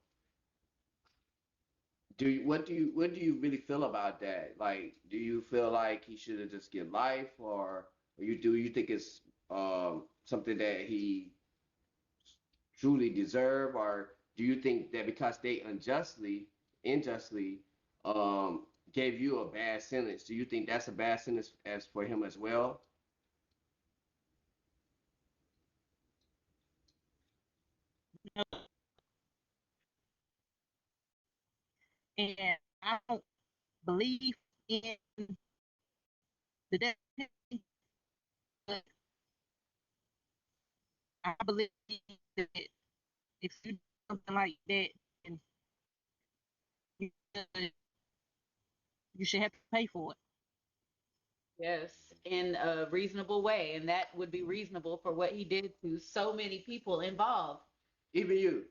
do you really feel about that? Like, do you feel like he should have just get life, or you think it's something that he truly deserve, or do you think that because they injustly, um, gave you a bad sentence, do you think that's a bad sentence as for him as well? And I don't believe in the death penalty, but I believe that if you do something like that, and you should, you should have to pay for it. Yes, in a reasonable way, and that would be reasonable for what he did to so many people involved. Even you.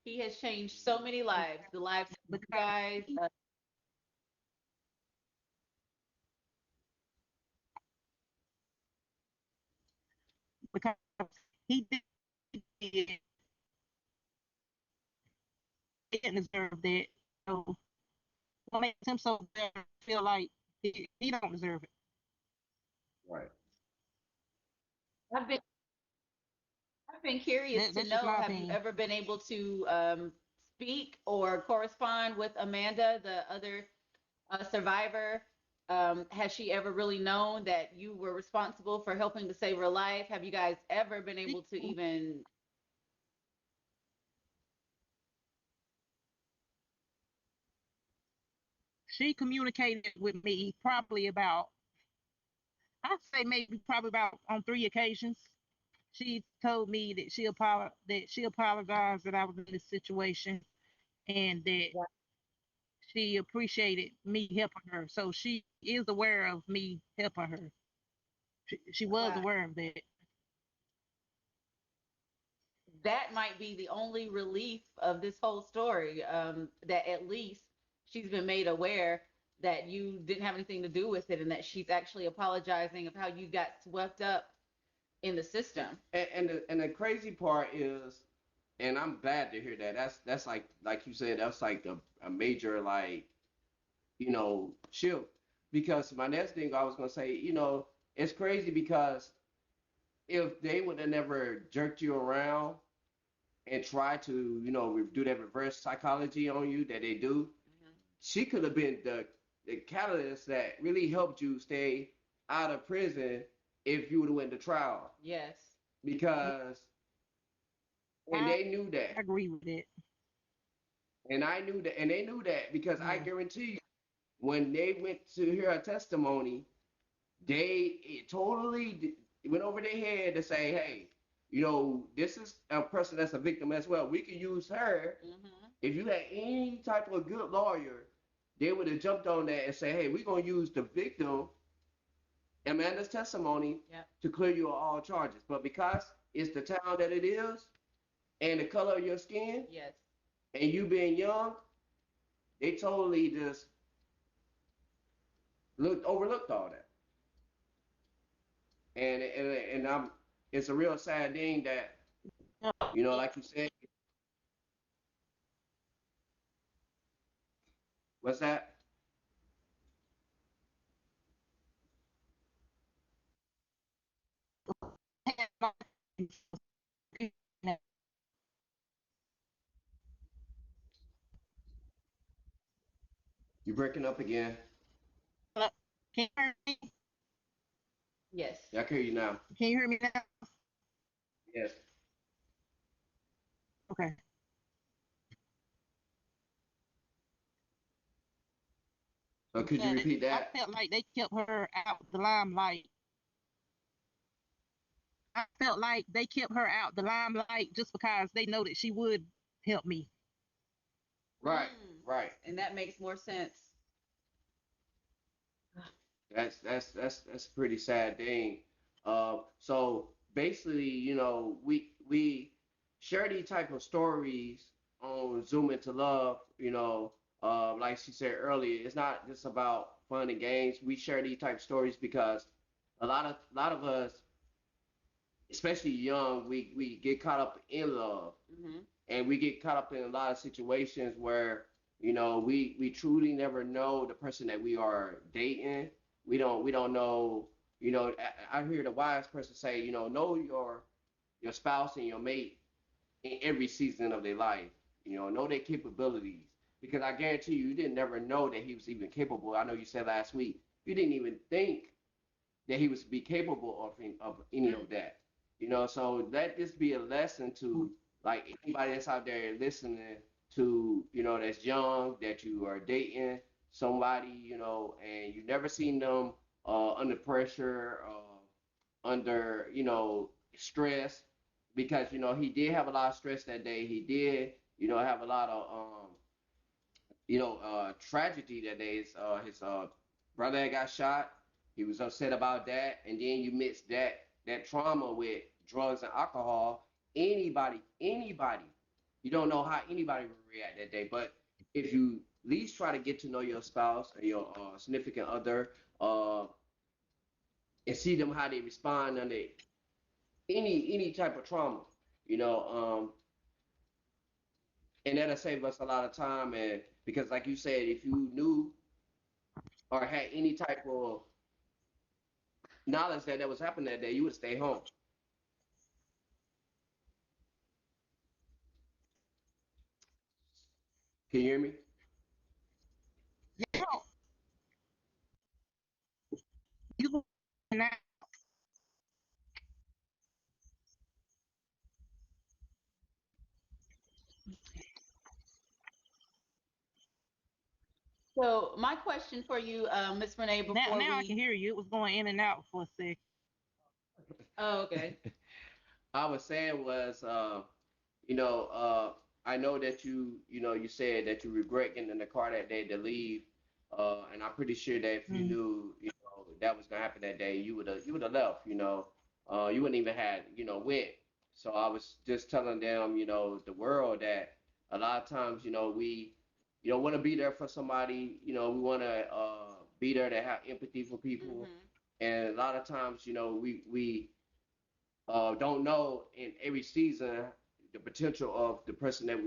He has changed so many lives, the lives of you Because guys. because he did he didn't deserve that. So what makes him so bad? Feel like he don't deserve it. Right. I've been I've been curious to That's just know, my have you opinion. ever been able to speak or correspond with Amanda, the other survivor? Has she ever really known that you were responsible for helping to save her life? Have you guys ever been She, able to even? she communicated with me probably about, I'd say maybe probably about on 3 occasions. She told me that she apologized that I was in this situation and that she appreciated me helping her. So she is aware of me helping her. She was Wow. aware of that. That might be the only relief of this whole story. That at least she's been made aware that you didn't have anything to do with it, and that she's actually apologizing of how you got swept up in the system. And the crazy part is, and I'm glad to hear that. That's like you said, that's like a major like shift. Because my next thing I was gonna say, it's crazy because if they would have never jerked you around and tried to, do that reverse psychology on you that they do, she could have been the catalyst that really helped you stay out of prison if you would have went to trial Yes. because, and I they knew that, agree with it. and I knew that, and they knew that because I Yeah. guarantee you, when they went to hear her testimony, it totally went over their head to say, hey, this is a person that's a victim as well. We can use her. Mm-hmm. If you had any type of good lawyer, they would have jumped on that and say, hey, we're going to use the victim, Amanda's testimony, Yep. to clear you of all charges. But because it's the town that it is and the color of your skin Yes. and you being young, they totally just overlooked all that. And it's a real sad thing that, like you said, what's that? You breaking up again. Can you hear me? Yes. Yeah, I can hear you now. Can you hear me now? Yes. Okay. So could you repeat that? I felt like they kept her out the limelight. I felt like they kept her out the limelight just because they know that she would help me. Right, right. And that makes more sense. That's a pretty sad thing. So basically, we share these type of stories on Zoom into Love. Like she said earlier, it's not just about fun and games. We share these type of stories because a lot of us, especially young, we get caught up in love, Mm-hmm. and we get caught up in a lot of situations where we truly never know the person that we are dating. We don't know. I hear the wise person say, know your spouse and your mate in every season of their life. Know their capabilities, because I guarantee you didn't never know that he was even capable. I know you said last week you didn't even think that he was be capable of any of that. So let this be a lesson to, like, anybody that's out there listening to, that's young, that you are dating somebody, and you never seen them under pressure, under, stress, because, he did have a lot of stress that day. He did, have a lot of, tragedy that day. His brother had got shot. He was upset about that, and then you mix that trauma with drugs and alcohol. Anybody, you don't know how anybody would react that day. But if you at least try to get to know your spouse or your significant other, uh, and see them how they respond under any type of trauma, you know, um, and that'll save us a lot of time. And because, like you said, if you knew or had any type of knowledge that was happening that day, you would stay home. Can you hear me? You know, you go now. So my question for you, Miss Renee, Now, before now I can we. hear you. It was going in and out for a second. Oh, okay. I was saying was, you know, uh, I know that you said that you regret getting in the car that day to leave, and I'm pretty sure that if you Mm. knew, that was gonna happen that day, you would have left. You wouldn't even had, went. So I was just telling them, the world, that a lot of times, we, want to be there for somebody. We want to be there to have empathy for people, Mm-hmm. and a lot of times, we don't know in every season the potential of the person that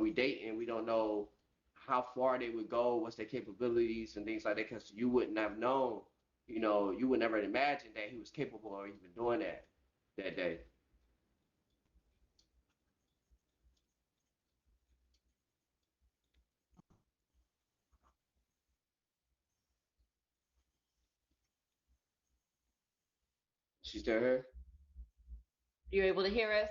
we date, and we don't know how far they would go, what's their capabilities and things like that, because you wouldn't have known, you would never imagine that he was capable of even doing that day. She still here? You able to hear us?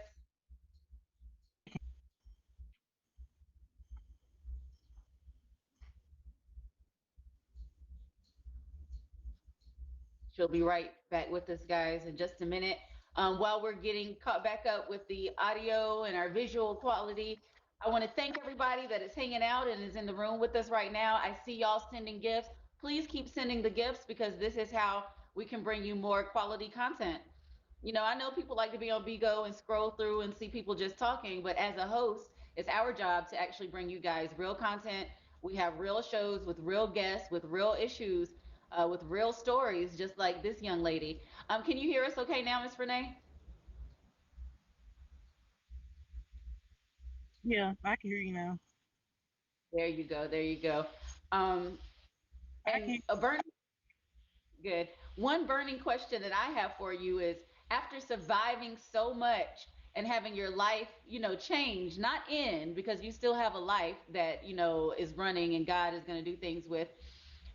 She'll be right back with us, guys, in just a minute. While we're getting caught back up with the audio and our visual quality, I want to thank everybody that is hanging out and is in the room with us right now. I see y'all sending gifts. Please keep sending the gifts because this is how we can bring you more quality content. You know, I know people like to be on Bigo and scroll through and see people just talking, but as a host, it's our job to actually bring you guys real content. We have real shows with real guests, with real issues, with real stories, just like this young lady. Can you hear us okay now, Miss Renee? Yeah, I can hear you now. There you go. There you go. Um, I and can. a burning, good. One burning question that I have for you is after surviving so much and having your life, you know, change, not end, because you still have a life that, you know, is running and God is going to do things with.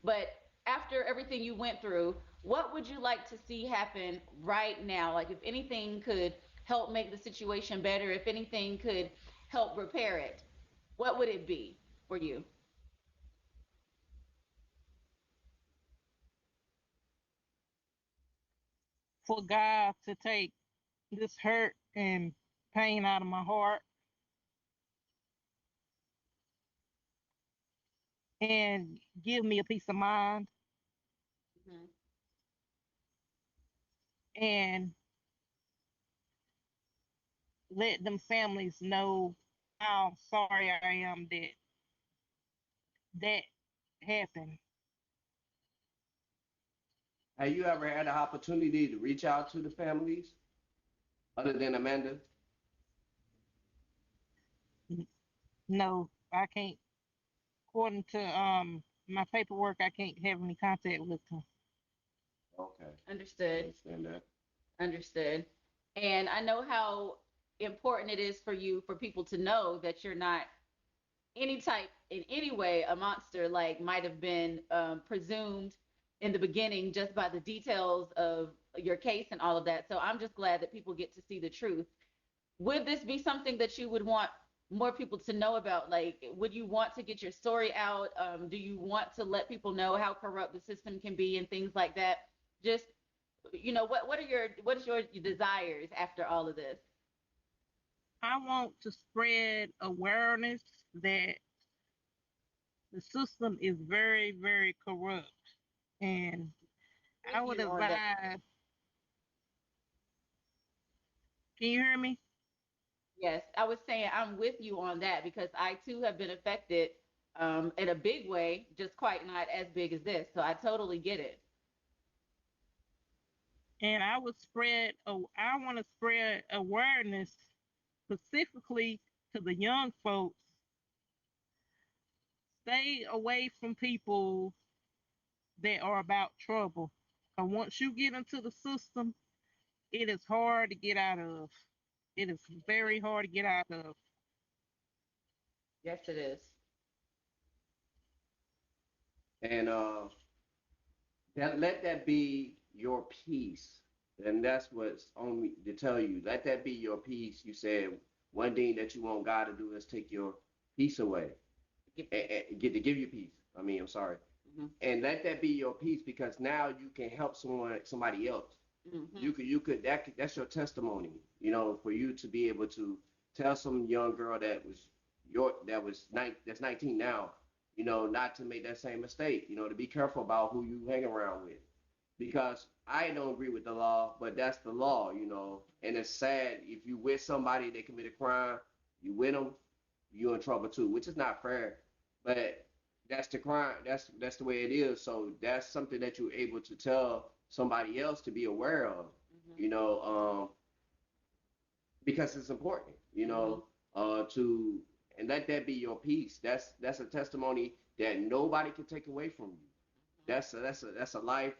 But after everything you went through, what would you like to see happen right now? Like if anything could help make the situation better, if anything could help repair it, what would it be for you? For God to take this hurt and pain out of my heart and give me a peace of mind Mhm. and let them families know how sorry I am that that happened. Have you ever had the opportunity to reach out to the families other than Amanda? No, I can't. According to my paperwork, I can't have any contact with them. Okay, I Understood. understand that. Understood. And I know how important it is for you for people to know that you're not any type in any way a monster like might have been presumed in the beginning just by the details of your case and all of that. So I'm just glad that people get to see the truth. Would this be something that you would want more people to know about? Like, would you want to get your story out? Do you want to let people know how corrupt the system can be and things like that? Just, you know, what is your desires after all of this? I want to spread awareness that the system is very, very corrupt. And With I would you on that. advise, can you hear me? Yes, I was saying I'm with you on that because I too have been affected in a big way, just quite not as big as this. So I totally get it. And I would spread, I want to spread awareness specifically to the young folks. Stay away from people that are about trouble. Because once you get into the system, it is hard to get out of. It is very hard to get out of. Yes, it is. And that let that be your peace. And that's what's on me to tell you. Let that be your peace. You said one thing that you want God to do is take your peace away. And get to give you peace. I mean, I'm sorry. Mm-hmm. And let that be your peace because now you can help somebody else. Mm-hmm. That's your testimony, you know, for you to be able to tell some young girl that's 19 now, you know, not to make that same mistake, you know, to be careful about who you hang around with. Because I don't agree with the law, but that's the law, you know. And it's sad if you with somebody that commit a crime, you with them, you're in trouble too, which is not fair. But that's the crime. That's the way it is. So that's something that you're able to tell somebody else to be aware of, Mm-hmm. you know, because it's important, you know, to and let that be your peace. That's a testimony that nobody can take away from you. That's a life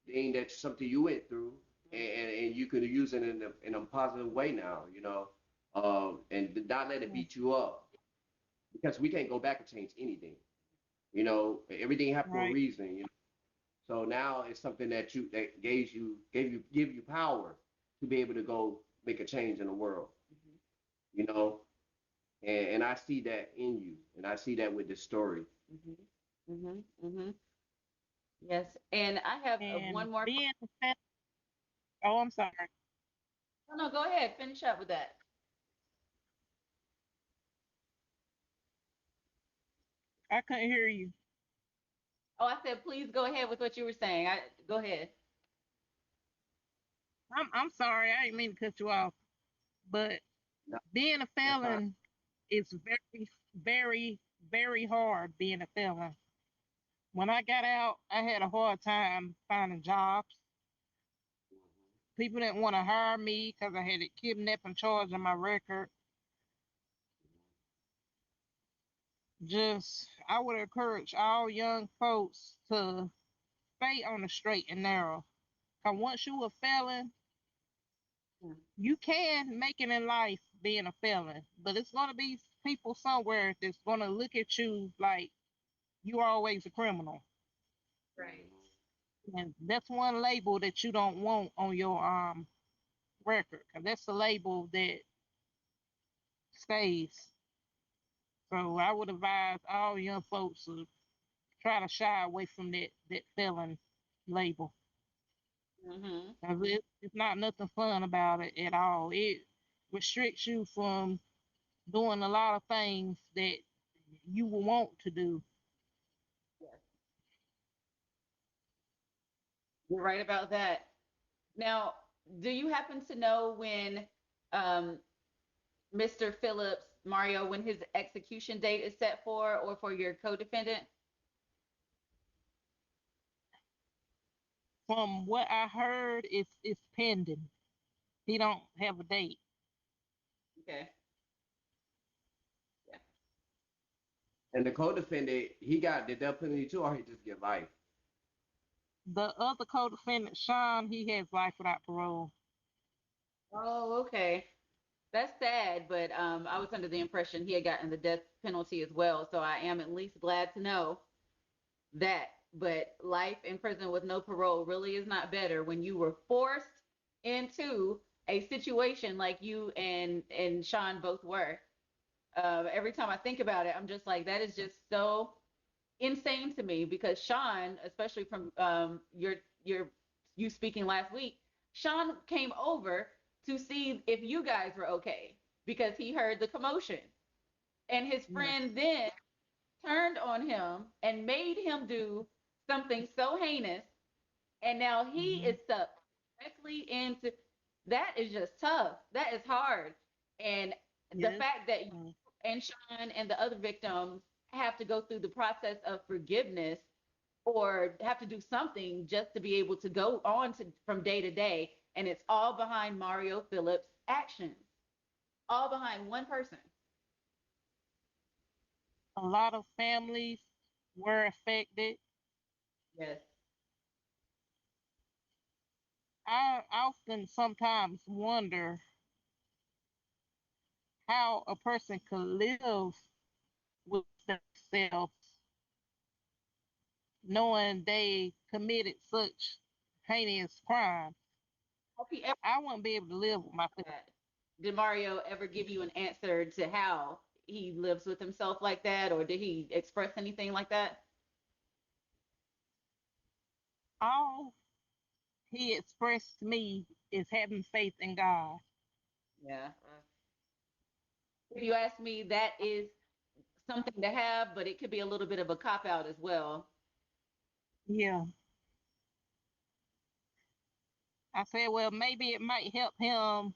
thing that's something you went through, and you could use it in a positive way now, you know, and not let it beat you up because we can't go back and change anything. You know, everything happened for a Right. reason. You know? So now it's something that give you power. to be able to go make a change in the world, you know. And I see that in you, and I see that with this story. Mm-hmm. Mm-hmm. Mm-hmm. Yes, and I have And one more. being a fel- oh, I'm sorry. Oh, no, go ahead. Finish up with that. I couldn't hear you. Oh, I said, please go ahead with what you were saying. Go ahead. I'm sorry. I didn't mean to cut you off. But No, being a that's fine. felon is very, very, very hard being a felon. When I got out, I had a hard time finding jobs. People didn't want to hire me because I had a kidnapping charge on my record. Just, I would encourage all young folks to stay on the straight and narrow. Because once you a felon, Mm. you can make it in life being a felon, but it's going to be people somewhere that's going to look at you like you're always a criminal. Right. And that's one label that you don't want on your record, 'cause that's the label that stays. So I would advise all young folks to try to shy away from that felon label. Mm-hmm. 'Cause it's not nothing fun about it at all. It restricts you from doing a lot of things that you will want to do. Yes, you're right about that. Now, do you happen to know when um, Mr. Phillips, Mario, when his execution date is set for, or for your co-defendant? From what I heard, it's pending. He don't have a date. Okay. Yeah. And the co-defendant, he got the death penalty too, or he just get life. The other co-defendant, Sean, he has life without parole. Oh, okay. That's sad, but I was under the impression he had gotten the death penalty as well. So I am at least glad to know that. But life in prison with no parole really is not better when you were forced into a situation like you and Sean both were. Every time I think about it, I'm just like, that is just so insane to me because Sean, especially from your you speaking last week, Sean came over to see if you guys were okay because he heard the commotion. And his Yes. friend then turned on him and made him do something so heinous. And now he Hmm. is stuck directly into that is just tough. That is hard. And the Yes. fact that you Mm. and Sean and the other victims have to go through the process of forgiveness or have to do something just to be able to go on to from day to day. And it's all behind Mario Phillips' actions, all behind one person. A lot of families were affected. Yes. I often sometimes wonder how a person could live with themselves knowing they committed such heinous crime. Have he ever I wouldn't be able to live with myself. that? Did Mario ever give you an answer to how he lives with himself like that, or did he express anything like that? All he expressed to me is having faith in God. Yeah. If you ask me, that is something to have, but it could be a little bit of a cop out as well. Yeah. I said, well, maybe it might help him.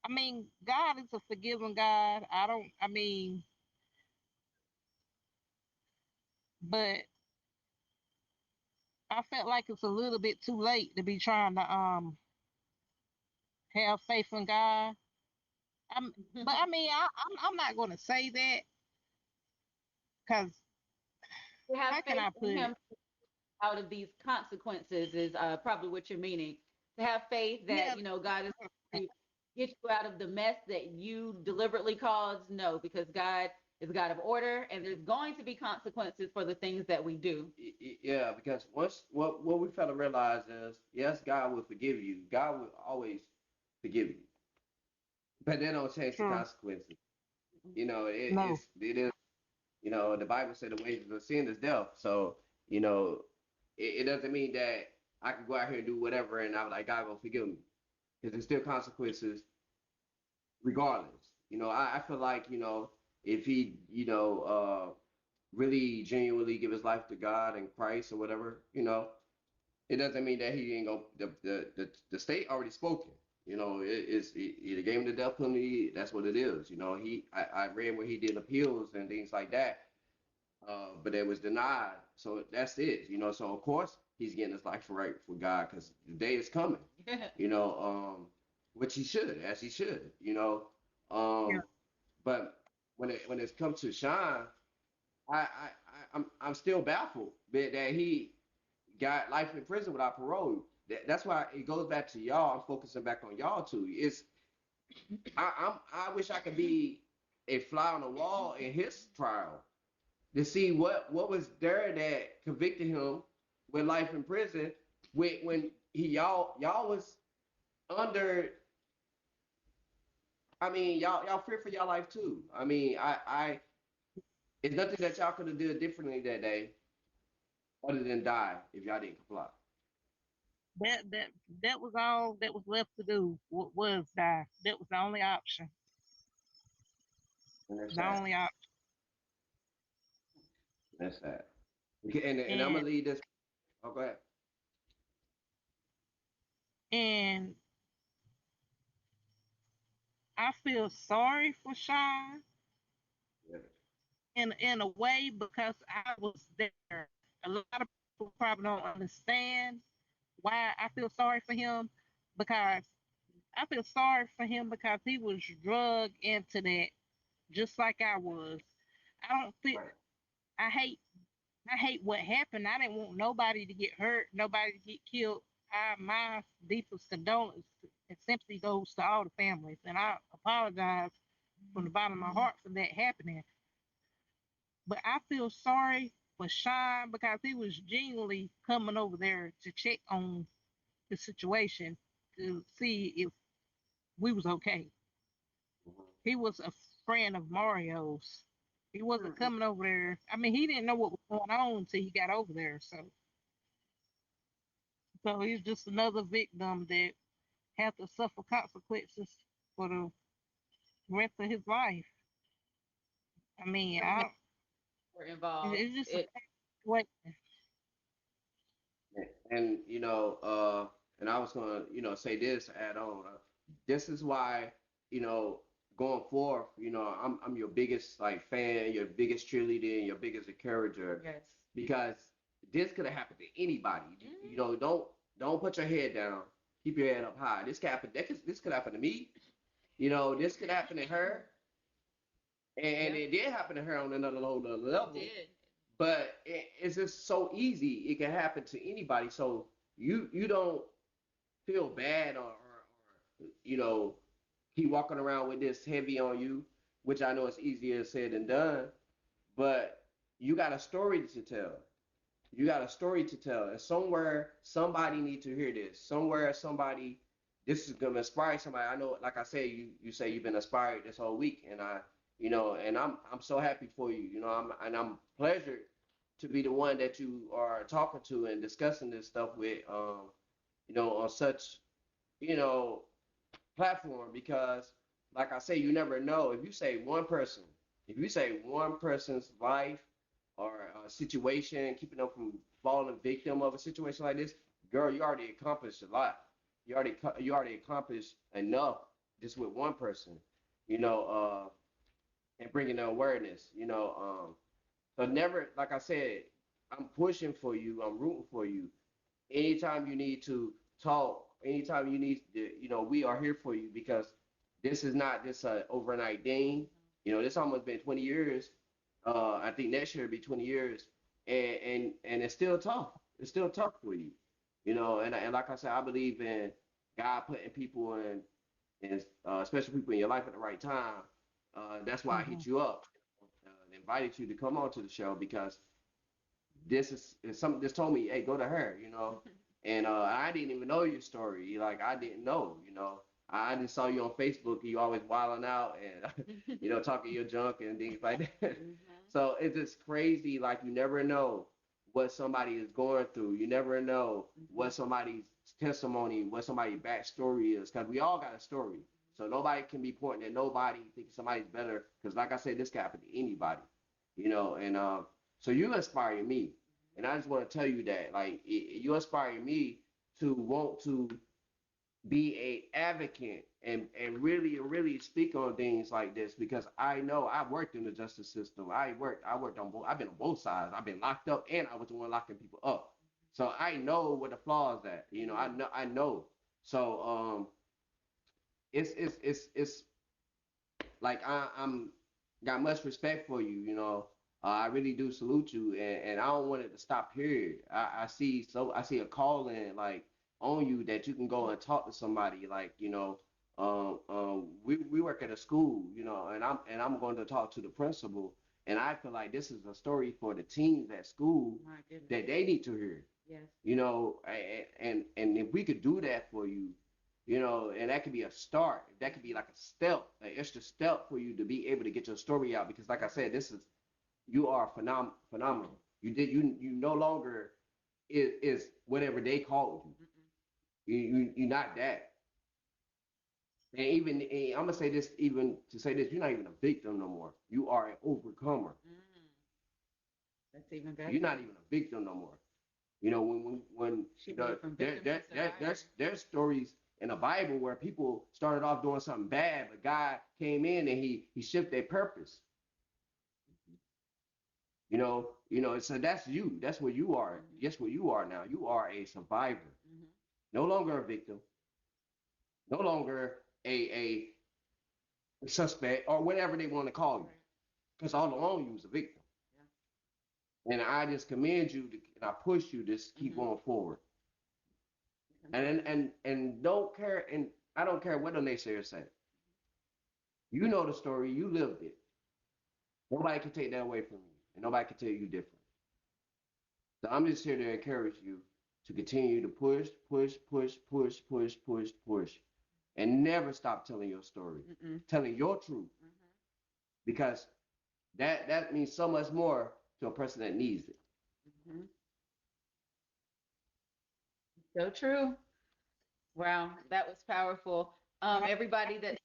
I mean, God is a forgiving God. I mean, but I felt like it's a little bit too late to be trying to have faith in God. But I mean, I'm not going to say that because To have how can faith I in put it? him out of these consequences is probably what you're meaning. To have faith Yeah, that, God is going to get you out of the mess that you deliberately caused. No, because God is a God of order, and there's going to be consequences for the things that we do. Yeah, because once what we fail to realize is, yes, God will forgive you. God will always forgive you, but that don't change the True. consequences. You know, No. it is. You know, the Bible said the wages of sin is death. So you know, it doesn't mean that I can go out here and do whatever, and I'm like, God will forgive me, because there's still consequences regardless. You know, I feel like, you know, if he, really genuinely give his life to God and Christ or whatever, you know, it doesn't mean that he ain't go. The state already spoken. You know, either gave him the death penalty. That's what it is. You know, I read where he did appeals and things like that, but it was denied. So that's it. You know, so of course he's getting his life right for God, because the day is coming. You know, which he should, as he should. You know, Yeah. but when it's come to Sean, I'm still baffled that he got life in prison without parole. That's why it goes back to y'all. I'm focusing back on y'all too. I wish I could be a fly on the wall in his trial to see what was there that convicted him with life in prison when y'all was under. I mean, y'all fear for y'all life too. I mean, I it's nothing that y'all could have did differently that day other than die if y'all didn't comply. That was all that was left to do. Was die. That was the only option. And that's The sad. only option. That's sad. Okay, and I'm And gonna leave this. Oh, go ahead. and I feel sorry for Sean Yeah. in a way because I was there. A lot of people probably don't understand why I feel sorry for him, because I feel sorry for him because he was drugged into that just like I was. I don't feel Right. I hate I hate what happened. I didn't want nobody to get hurt, nobody to get killed. My deepest condolence and sympathy goes to all the families, and I apologize from the bottom of my heart for that happening. But I feel sorry for Sean because he was genuinely coming over there to check on the situation to see if we was okay. He was a friend of Mario's. He wasn't coming over there. I mean, he didn't know what was going on until he got over there. So he's just another victim that had to suffer consequences for the rest of his life. I mean, Were involved. it's just a It situation. And and I was gonna, say this, add on. This is why, you know, going forth, I'm your biggest like fan, your biggest cheerleader, and your biggest encourager, yes. because this could have happened to anybody. You know, don't put your head down. Keep your head up high. This could happen to me. You know, this could happen to her, and Yeah. it did happen to her on another whole other level. It did. But it's just so easy. It can happen to anybody. So you don't feel bad, or keep walking around with this heavy on you, which I know is easier said than done. But you got a story to tell. You got a story to tell, and somewhere somebody needs to hear this. Somewhere somebody, this is gonna inspire somebody. I know, like I said, you say you've been inspired this whole week, and and I'm so happy for you. I'm pleasured to be the one that you are talking to and discussing this stuff with, on such, you know, platform, because, like I say, you never know. If you say one person's life or a situation, keeping them from falling victim of a situation like this, girl, you already accomplished a lot. You already accomplished enough just with one person, you know, and bringing the awareness, So never, like I said, I'm pushing for you. I'm rooting for you. Anytime you need to talk, anytime you need, we are here for you, because this is not just a overnight thing. This almost been 20 years. I think next year will be 20 years, and it's still tough. It's still tough for you, And like I said, I believe in God putting people in, special people in your life at the right time. That's why I Hmm. hit you up. invited you to come on to the show because this is something. This told me, hey, go to her, you know. And I didn't even know your story. Like I didn't know, you know. I just saw you on Facebook. You always wilding out and you know talking your junk and things like that. So it's just crazy. Like you never know what somebody is going through. You never know what somebody's testimony, what somebody's backstory is, because we all got a story. So nobody can be pointing at nobody thinking somebody's better. Because like I said, this can happen to anybody, you know. And so you inspire me, and I just want to tell you that, like, you inspire me to want to be a advocate and really speak on things like this because I know I worked in the justice system. I worked on both. I've been on both sides. I've been locked up and I was the one locking people up. So I know where the flaws at. You know, I know. So it's like I'm got much respect for you. You know, I really do salute you, and I don't want it to stop here. I see a calling like on you that you can go and talk to somebody like you know. We work at a school, you know, and I'm going to talk to the principal, and I feel like this is a story for the teens at school My goodness. that they need to hear. Yes. You know, and if we could do that for you, you know, and that could be a start. That could be like a step, an extra step for you to be able to get your story out. Because, like I said, you are phenomenal. You no longer is whatever they called you. You're not that. And even I'm gonna say this, even to say this, you're not even a victim no more. You are an overcomer. That's even better. You're not even a victim no more. You know, when She went from victim to survivor. there's stories in the Bible where people started off doing something bad, but God came in and he shifted their purpose. You know, so that's you. That's where you are. Guess where you are now. You are a survivor. No longer a victim. No longer a suspect or whatever they want to call you. Because all along you was a victim. And I just commend you and I push you to keep going forward. And don't care, and I don't care what the naysayers say. You know the story, you lived it. Nobody can take that away from you, and nobody can tell you different. So I'm just here to encourage you to continue to push, and never stop telling your story, telling your truth, because that means so much more to a person that needs it. So true. Wow, that was powerful. Everybody that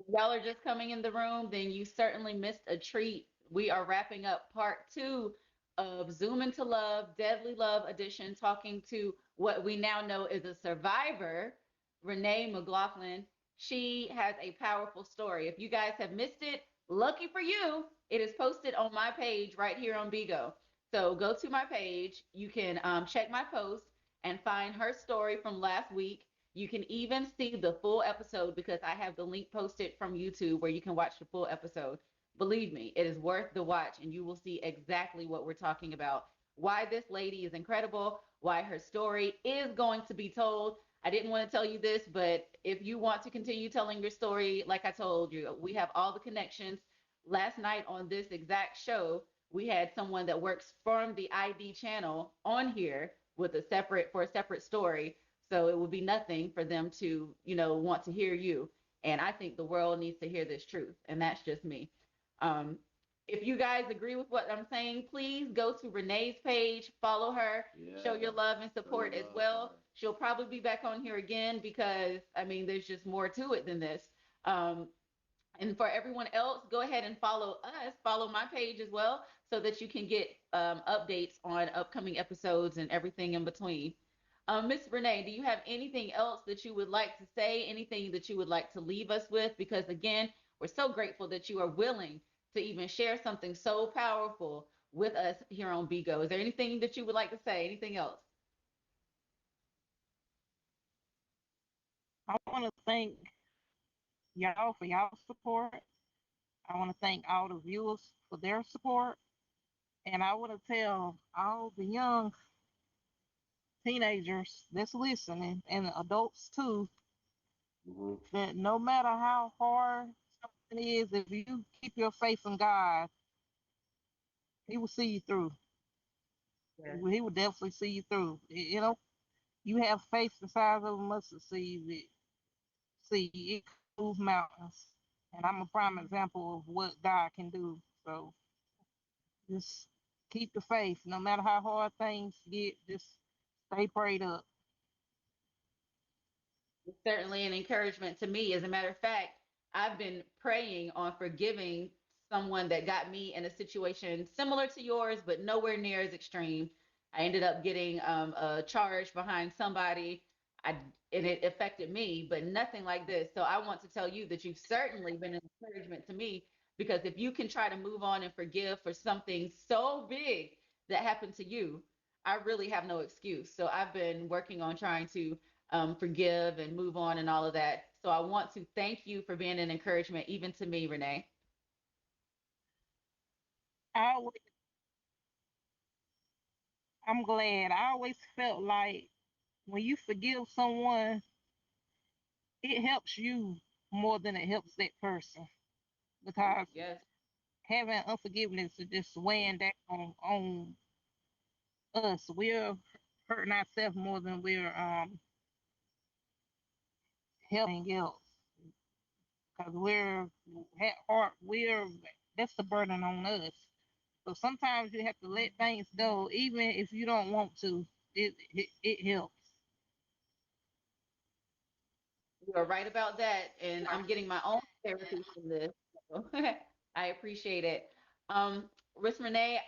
y'all are just coming in the room, then you certainly missed a treat. We are wrapping up part 2 of Zoom into Love, Deadly Love Edition, talking to what we now know is a survivor, Renee McLaughlin. She has a powerful story. If you guys have missed it, lucky for you, it is posted on my page right here on Bigo. So go to my page. You can check my post and find her story from last week. You can even see the full episode because I have the link posted from YouTube where you can watch the full episode. Believe me, it is worth the watch and you will see exactly what we're talking about. Why this lady is incredible, why her story is going to be told. I didn't want to tell you this, but if you want to continue telling your story, like I told you, we have all the connections. Last night on this exact show, we had someone that works from the ID channel on here with a separate story. So it would be nothing for them to, you know, want to hear you. And I think the world needs to hear this truth. And that's just me. If you guys agree with what I'm saying, please go to Renee's page, follow her, show your love and support as well. She'll probably be back on here again because, I mean, there's just more to it than this. And for everyone else, go ahead and follow us, follow my page as well, so that you can get updates on upcoming episodes and everything in between. Miss Renee, do you have anything else that you would like to say, anything that you would like to leave us with? Because again, we're so grateful that you are willing to even share something so powerful with us here on Bigo. Is there anything that you would like to say? Anything else? I want to thank y'all for y'all support. I want to thank all the viewers for their support. And I want to tell all the young teenagers that's listening and adults too that no matter how hard It is, if you keep your faith in God, He will see you through. Yeah. He will definitely see you through. You know, you have faith the size of a mustard seed. See, it can move mountains, and I'm a prime example of what God can do. So just keep the faith, no matter how hard things get. Just stay prayed up. It's certainly an encouragement to me. As a matter of fact, I've been praying on forgiving someone that got me in a situation similar to yours, but nowhere near as extreme. I ended up getting a charge behind somebody, I, and it affected me, but nothing like this. So I want to tell you that you've certainly been an encouragement to me, because if you can try to move on and forgive for something so big that happened to you, I really have no excuse. So I've been working on trying to forgive and move on and all of that. So I want to thank you for being an encouragement, even to me, Renee. I always, I'm glad. I always felt like when you forgive someone, it helps you more than it helps that person, because Yes. having unforgiveness is just weighing down on us. We're hurting ourselves more than we're helping else, because we're that's the burden on us. So sometimes you have to let things go, even if you don't want to. It helps. You are right about that. And I'm getting my own therapy from this. So I appreciate it. Miss Renee,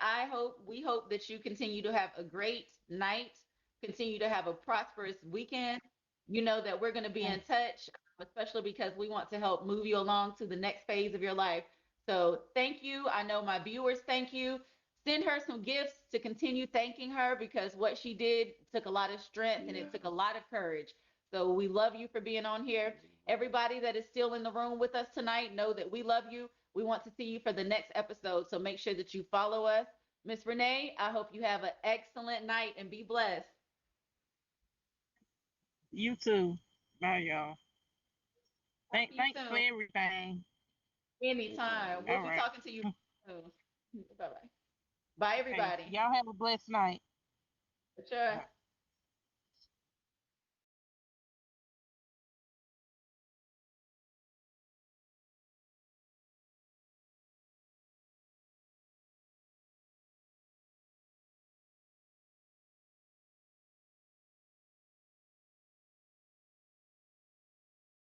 we hope that you continue to have a great night, continue to have a prosperous weekend. You know that we're going to be in touch, especially because we want to help move you along to the next phase of your life. So thank you. I know my viewers thank you. Send her some gifts to continue thanking her, because what she did took a lot of strength and it took a lot of courage. So we love you for being on here. Everybody that is still in the room with us tonight, know that we love you. We want to see you for the next episode. So make sure that you follow us. Miss Renee, I hope you have an excellent night and be blessed. You too. Bye, y'all. Talk to you Thanks for soon. everything. Anytime. We'll All be right. talking to you soon. Bye bye. Bye, Okay. everybody. Y'all have a blessed night. For sure.